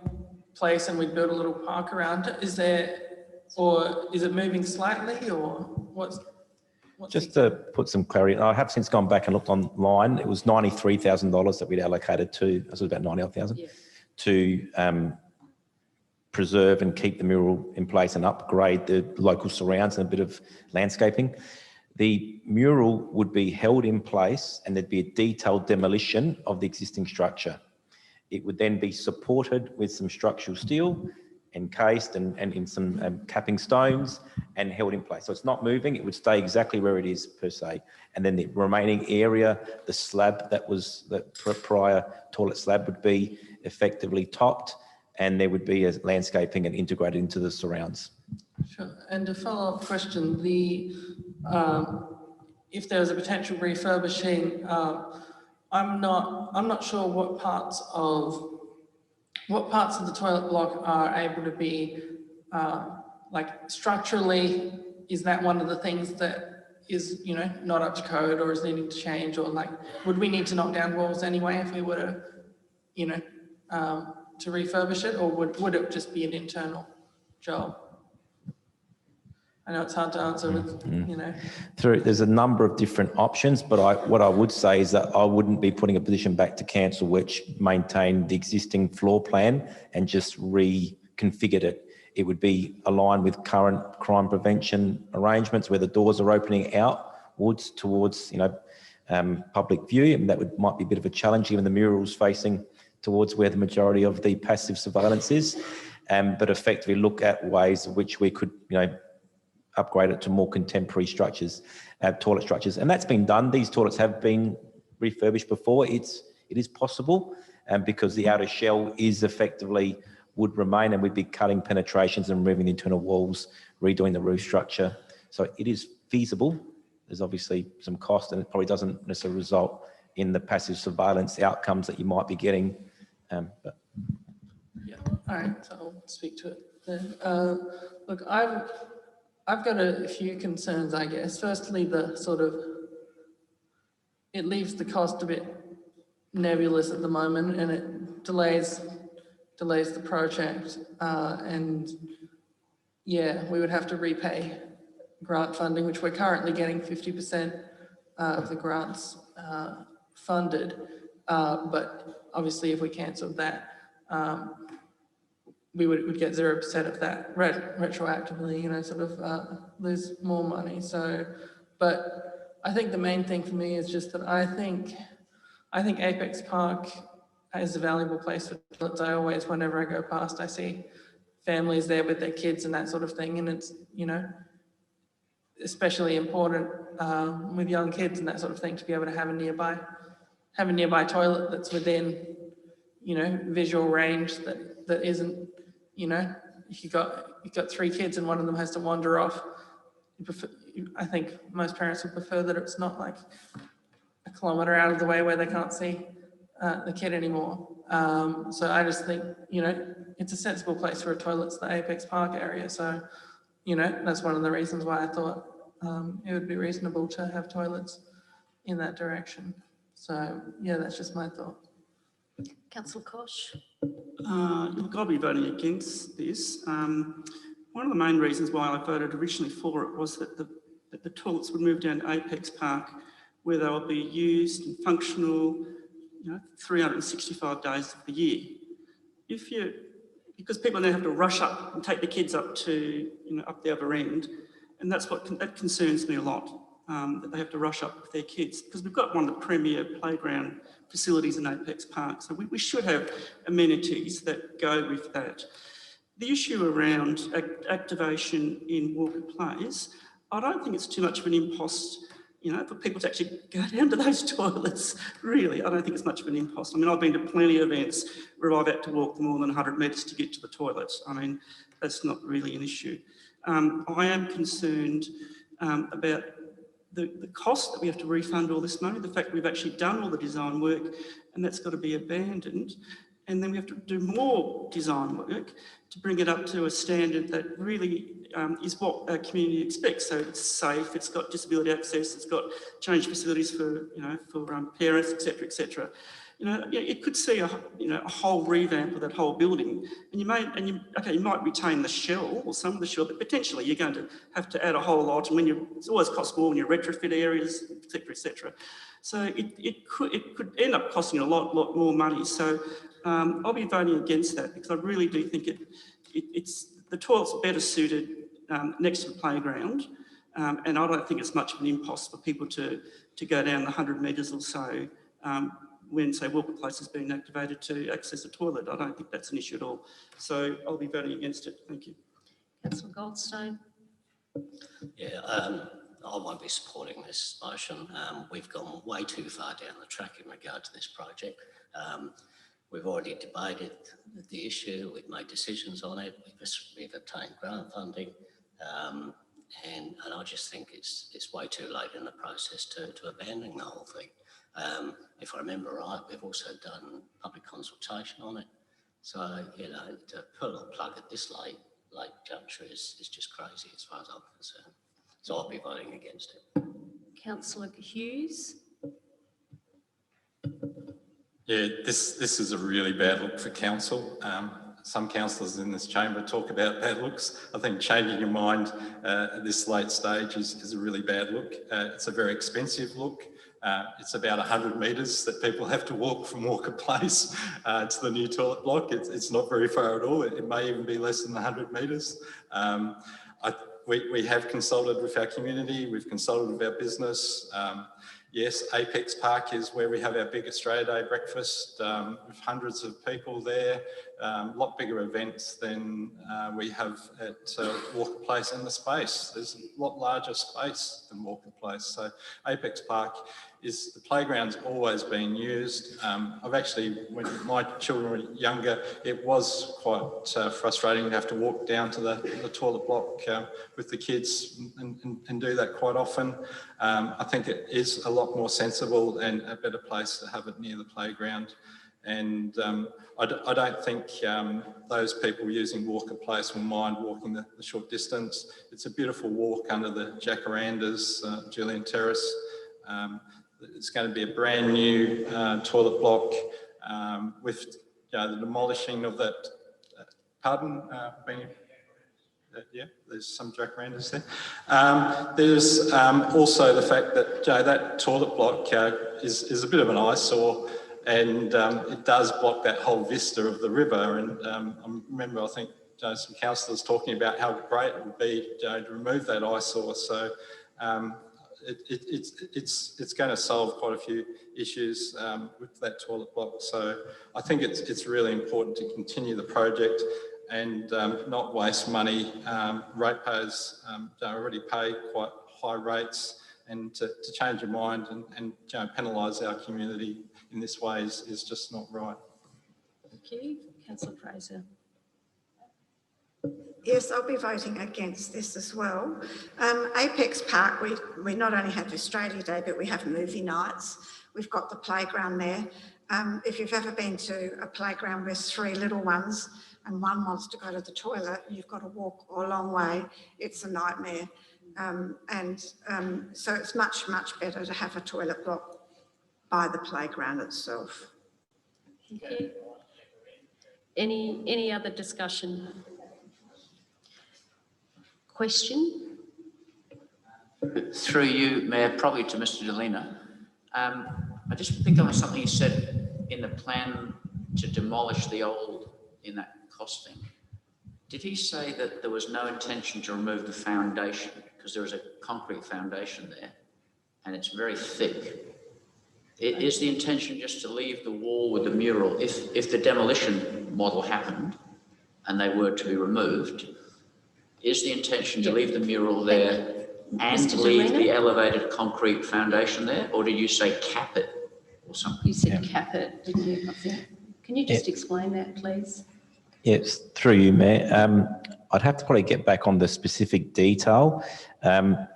place and we'd build a little park around it. Is it moving slightly, or what's just to put some clarity, I have since gone back and looked online. It was $93,000 that we'd allocated to, this was about 90,000, yeah, to preserve and keep the mural in place and upgrade the local surrounds and a bit of landscaping. The mural would be held in place and there'd be a detailed demolition of the existing structure. It would then be supported with some structural steel, encased and in some capping stones and held in place. So it's not moving, it would stay exactly where it is per se. And then the remaining area, the slab that was the prior toilet slab would be effectively topped, and there would be a landscaping and integrated into the surrounds. Sure. And a follow-up question, if there was a potential refurbishing, I'm not sure what parts of the toilet block are able to be, like structurally, is that one of the things that is, not up to code or is needing to change, or like, would we need to knock down walls anyway if we were to, to refurbish it, or would it just be an internal job? I know it's hard to answer with, There's a number of different options, but what I would say is that I wouldn't be putting a position back to council which maintained the existing floor plan and just reconfigured it. It would be aligned with current crime prevention arrangements where the doors are opening outwards towards, public view, and that might be a bit of a challenge given the murals facing towards where the majority of the passive surveillance is, but effectively look at ways in which we could, upgrade it to more contemporary structures, toilet structures. And that's been done. These toilets have been refurbished before. It is possible, because the outer shell is effectively would remain, and we'd be cutting penetrations and removing the internal walls, redoing the roof structure. So it is feasible. there's obviously some cost, and it probably doesn't necessarily result in the passive surveillance outcomes that you might be getting. But Yeah, all right, so I'll speak to it then. Look, I've got a few concerns, I guess. Firstly, the sort of, it leaves the cost a bit nebulous at the moment, and it delays the project. And yeah, we would have to repay grant funding, which we're currently getting 50% of the grants funded. But obviously, if we cancelled that, we would get 0% of that retroactively, you know, sort of lose more money. So, but I think the main thing for me is just that I think Apex Park is a valuable place for toilets. I always, whenever I go past, I see families there with their kids and that sort of thing. And it's, you know, especially important with young kids and that sort of thing to be able to have a nearby toilet that's within, you know, visual range that isn't, you know, if you've got 3 kids and one of them has to wander off, I think most parents would prefer that it's not like a kilometre out of the way where they can't see the kid anymore. So I just think, you know, it's a sensible place for a toilet's the Apex Park area. So, you know, that's one of the reasons why I thought it would be reasonable to have toilets in that direction. So yeah, that's just my thought. Councillor Kosh. Look, I'll be voting against this. One of the main reasons why I voted originally for it was that the toilets would move down to Apex Park, where they will be used and functional, you know, 365 days of the year. Because people now have to rush up and take the kids up to, you know, up the other end, and that concerns me a lot, that they have to rush up with their kids, because we've got one of the premier playground facilities in Apex Park, so we should have amenities that go with that. The issue around activation in Walker Place, I don't think it's too much of an impost, you know, for people to actually go down to those toilets. Really, I don't think it's much of an impost. I mean, I've been to plenty of events where I've had to walk more than 100 metres to get to the toilets. I mean, that's not really an issue. I am concerned about the cost that we have to refund all this money, the fact we've actually done all the design work and that's got to be abandoned. And then we have to do more design work to bring it up to a standard that really is what our community expects. So it's safe, it's got disability access, it's got change facilities for, you know, for parents, etc., etc. You know, it could see a whole revamp of that whole building, and you might retain the shell or some of the shell, but potentially you're going to have to add a whole lot. And it always costs more when you retrofit areas, etc., etc. So it could end up costing a lot more money. So I'll be voting against that, because I really do think it's the toilets are better suited next to the playground, and I don't think it's much of an impost for people to go down the 100 metres or so when, say, Walker Place has been activated to access a toilet. I don't think that's an issue at all. So I'll be voting against it. Thank you. Councillor Goldstein. Yeah, I won't be supporting this motion. We've gone way too far down the track in regard to this project. We've already debated the issue, we've made decisions on it, we've obtained grant funding, and I just think it's way too late in the process to abandon the whole thing. If I remember right, we've also done public consultation on it. So, you know, to put a plug at this late juncture is just crazy as far as I'm concerned. So I'll be voting against it. Councillor Hughes. Yeah, this is a really bad look for council. Some councillors in this chamber talk about bad looks. I think changing your mind at this late stage is a really bad look. It's a very expensive look. It's about 100 metres that people have to walk from Walker Place to the new toilet block. It's not very far at all. It may even be less than 100 metres. We have consulted with our community. We've consulted with our business. Yes, Apex Park is where we have our big Australia Day breakfast with hundreds of people there. a lot bigger events than we have at Walker Place and the space. There's a lot larger space than Walker Place. So Apex Park is, the playground's always been used. I've actually, when my children were younger, it was quite frustrating to have to walk down to the toilet block with the kids and do that quite often. I think it is a lot more sensible and a better place to have it near the playground. And I don't think those people using Walker Place will mind walking the short distance. It's a beautiful walk under the jacarandas, Julian Terrace. It's going to be a brand new toilet block with the demolishing of that, yeah, there's some jacarandas there. There's also the fact that that toilet block is a bit of an eyesore, and it does block that whole vista of the river. And I remember, I think some councillors talking about how great it would be to remove that eyesore. So it's going to solve quite a few issues with that toilet block. So I think it's really important to continue the project and not waste money. Ratepayers already pay quite high rates, and to change your mind and penalise our community in this way is just not right. Thank you. Councillor Fraser. Yes, I'll be voting against this as well. Apex Park, we not only have Australia Day, but we have movie nights. We've got the playground there. If you've ever been to a playground with 3 little ones and one wants to go to the toilet, you've got to walk a long way. It's a nightmare. So it's much, much better to have a toilet block by the playground itself. Thank you. Any other discussion? Question? Through you, Mayor, probably to Mr. Delina. I just picked up on something you said in the plan to demolish the old in that costing. Did he say that there was no intention to remove the foundation? Because there is a concrete foundation there and it's very thick. Is the intention just to leave the wall with the mural? If the demolition model happened and they were to be removed, is the intention to leave the mural there and leave the elevated concrete foundation there? Or did you say cap it or something? You said cap it, didn't you? I think. Can you just explain that, please? Yes, through you, Mayor. I'd have to probably get back on the specific detail. There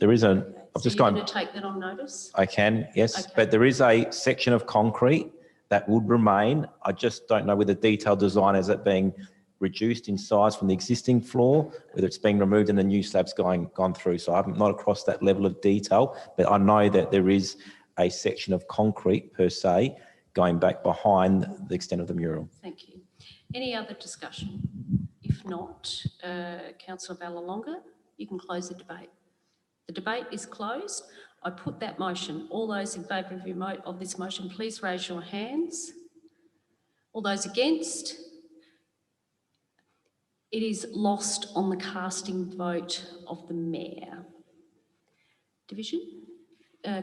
is a... You're going to take that on notice? I can, yes. Okay. But there is a section of concrete that would remain. I just don't know with the detailed design, is it being reduced in size from the existing floor, whether it's being removed and the new slab's gone through. So I'm not across that level of detail, but I know that there is a section of concrete per se going back behind the extent of the mural. Thank you. Any other discussion? If not, Councillor Ballalonga, you can close the debate. The debate is closed. I put that motion. All those in favour of this motion, please raise your hands. All those against? It is lost on the casting vote of the Mayor. Division?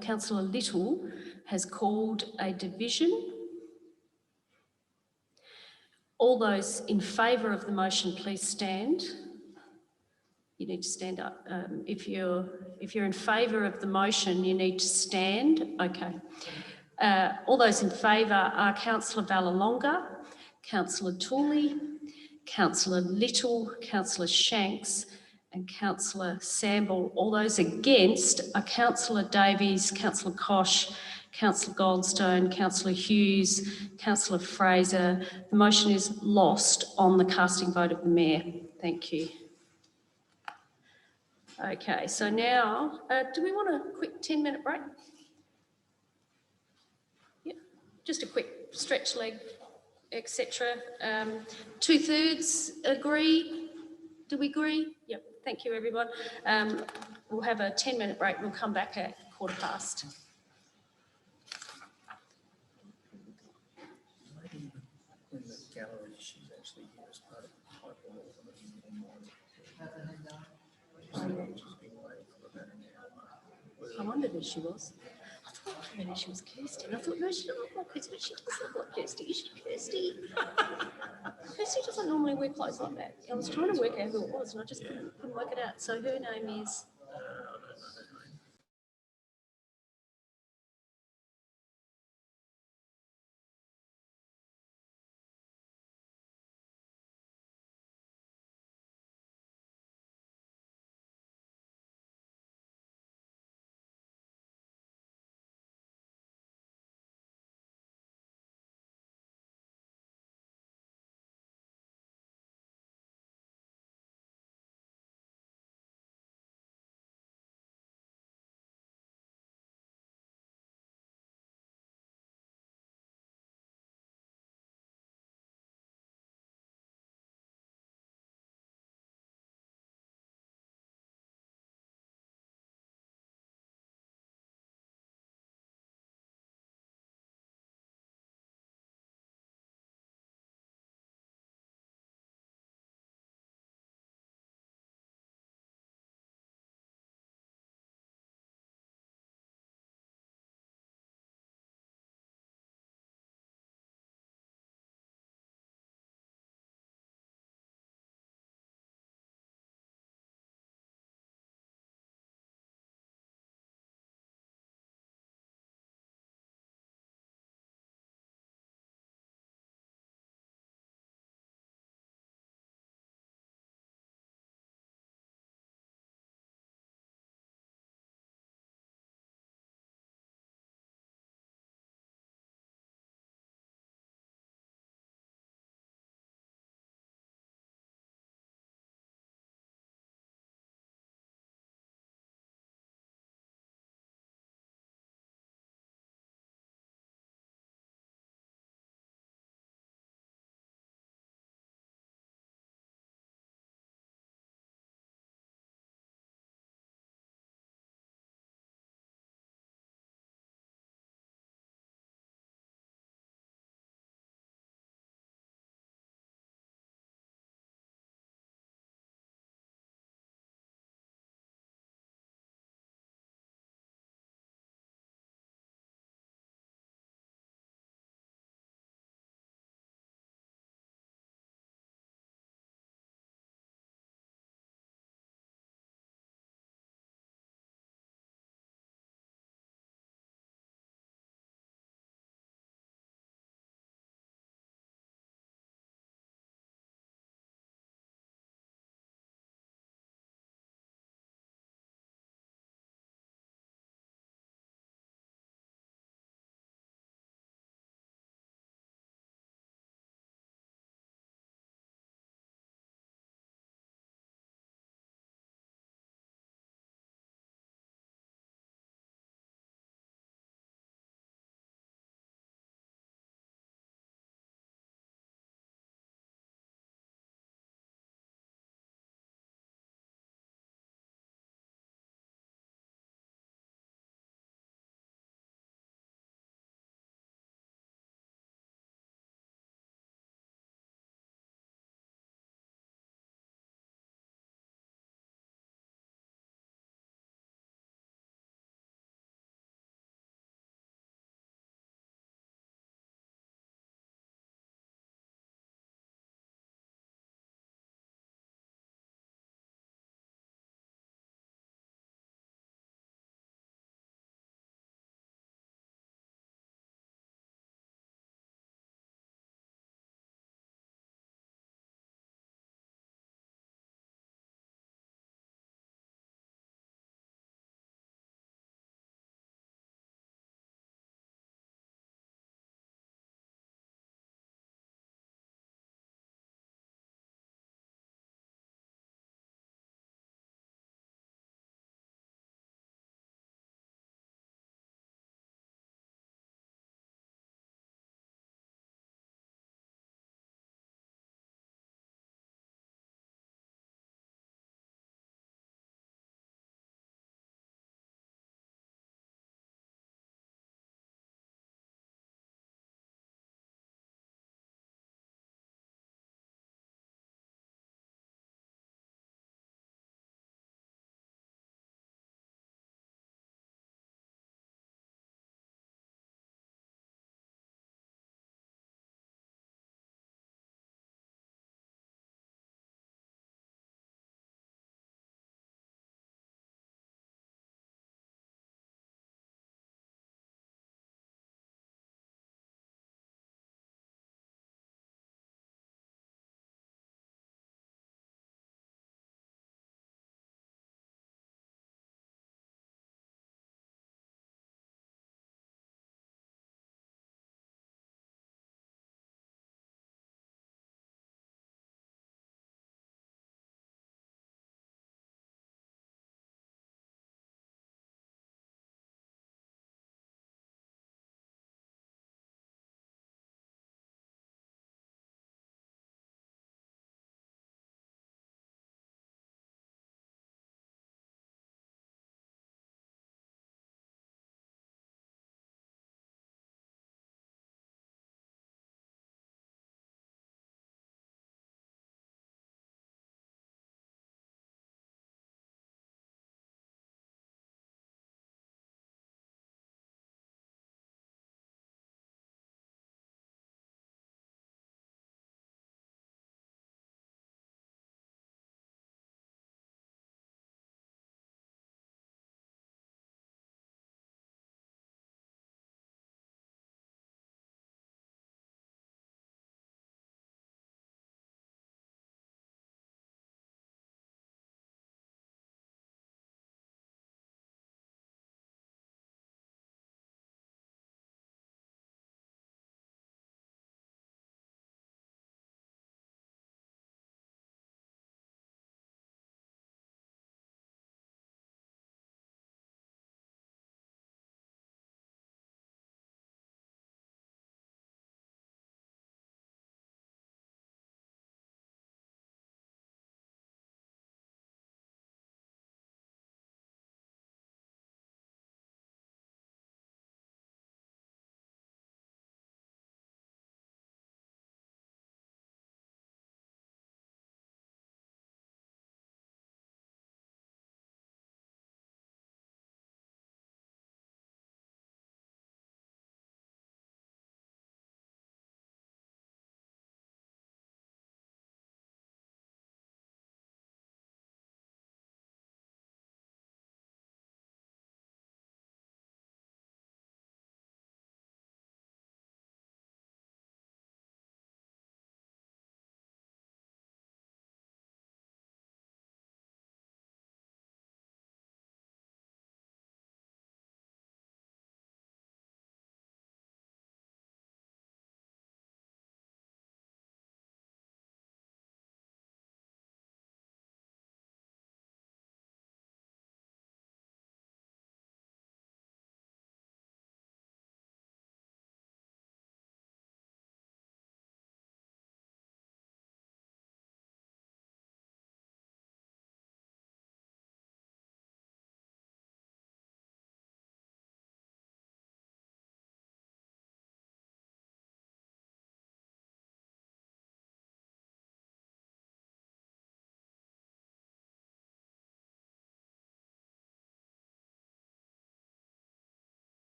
Councillor Little has called a division. All those in favour of the motion, please stand. You need to stand up. If you're in favour of the motion, you need to stand. Okay. All those in favour are Councillor Ballalonga, Councillor Tooley, Councillor Little, Councillor Shanks and Councillor Samble. All those against are Councillor Davies, Councillor Koch, Councillor Goldstone, Councillor Hughes, Councillor Fraser. The motion is lost on the casting vote of the Mayor. Thank you. Okay, so now, do we want a quick 10-minute break? Yeah, just a quick stretch leg, etc. 2/3 agree? Do we agree? Yep, thank you everyone. We'll have a 10-minute break. We'll come back at 1:15. In the gallery, she's actually here as part of I wondered if she was. determined she was Kirsty. And I thought, no, she doesn't look like Kirsty, but she does look like Kirsty. Is she Kirsty? Kirsty doesn't normally wear clothes like that. I was trying to work out who it was and I just couldn't work it out. So her name is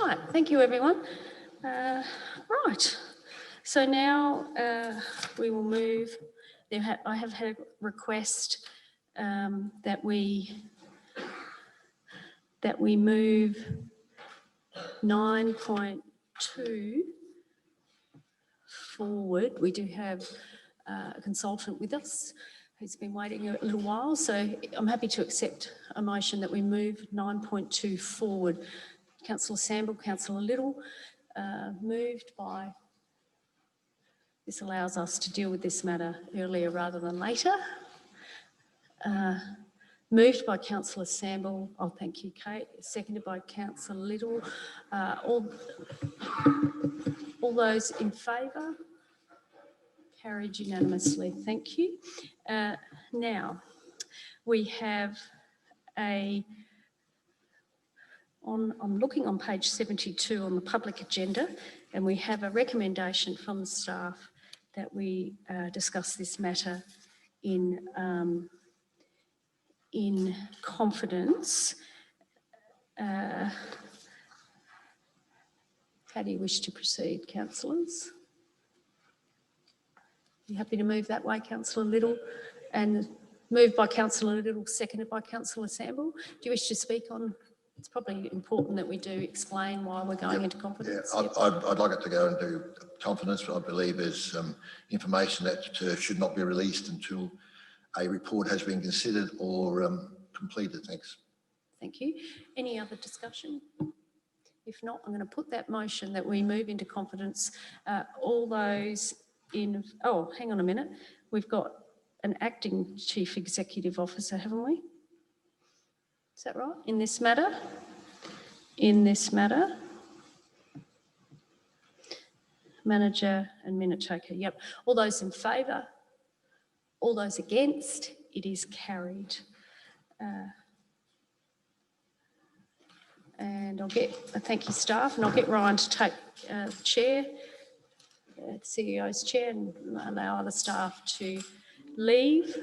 Right, thank you, everyone. Right, so now we will move. I have had a request that we move 9.2 forward. We do have a consultant with us who's been waiting a little while, so I'm happy to accept a motion that we move 9.2 forward. Councillor Samble, Councillor Little, moved by. This allows us to deal with this matter earlier rather than later. Moved by Councillor Samble. Oh, thank you, Kate. Seconded by Councillor Little. All those in favour? Carried unanimously. Thank you. Now, we have I'm looking on page 72 on the public agenda, and we have a recommendation from the staff that we discuss this matter in confidence. How do you wish to proceed, councillors? You happy to move that way, Councillor Little? And moved by Councillor Little, seconded by Councillor Samble. Do you wish to speak on? It's probably important that we do explain why we're going into confidence. Yeah, I'd like it to go into confidence, but I believe there's information that should not be released until a report has been considered or completed. Thanks. Thank you. Any other discussion? If not, I'm going to put that motion that we move into confidence. All those in, oh, hang on a minute. We've got an acting Chief Executive Officer, haven't we? Is that right? In this matter? In this matter? Manager and minute taker, yep. All those in favour? All those against? It is carried. And I'll get, thank you staff, and I'll get Ryan to take chair, CEO's chair, and allow other staff to leave.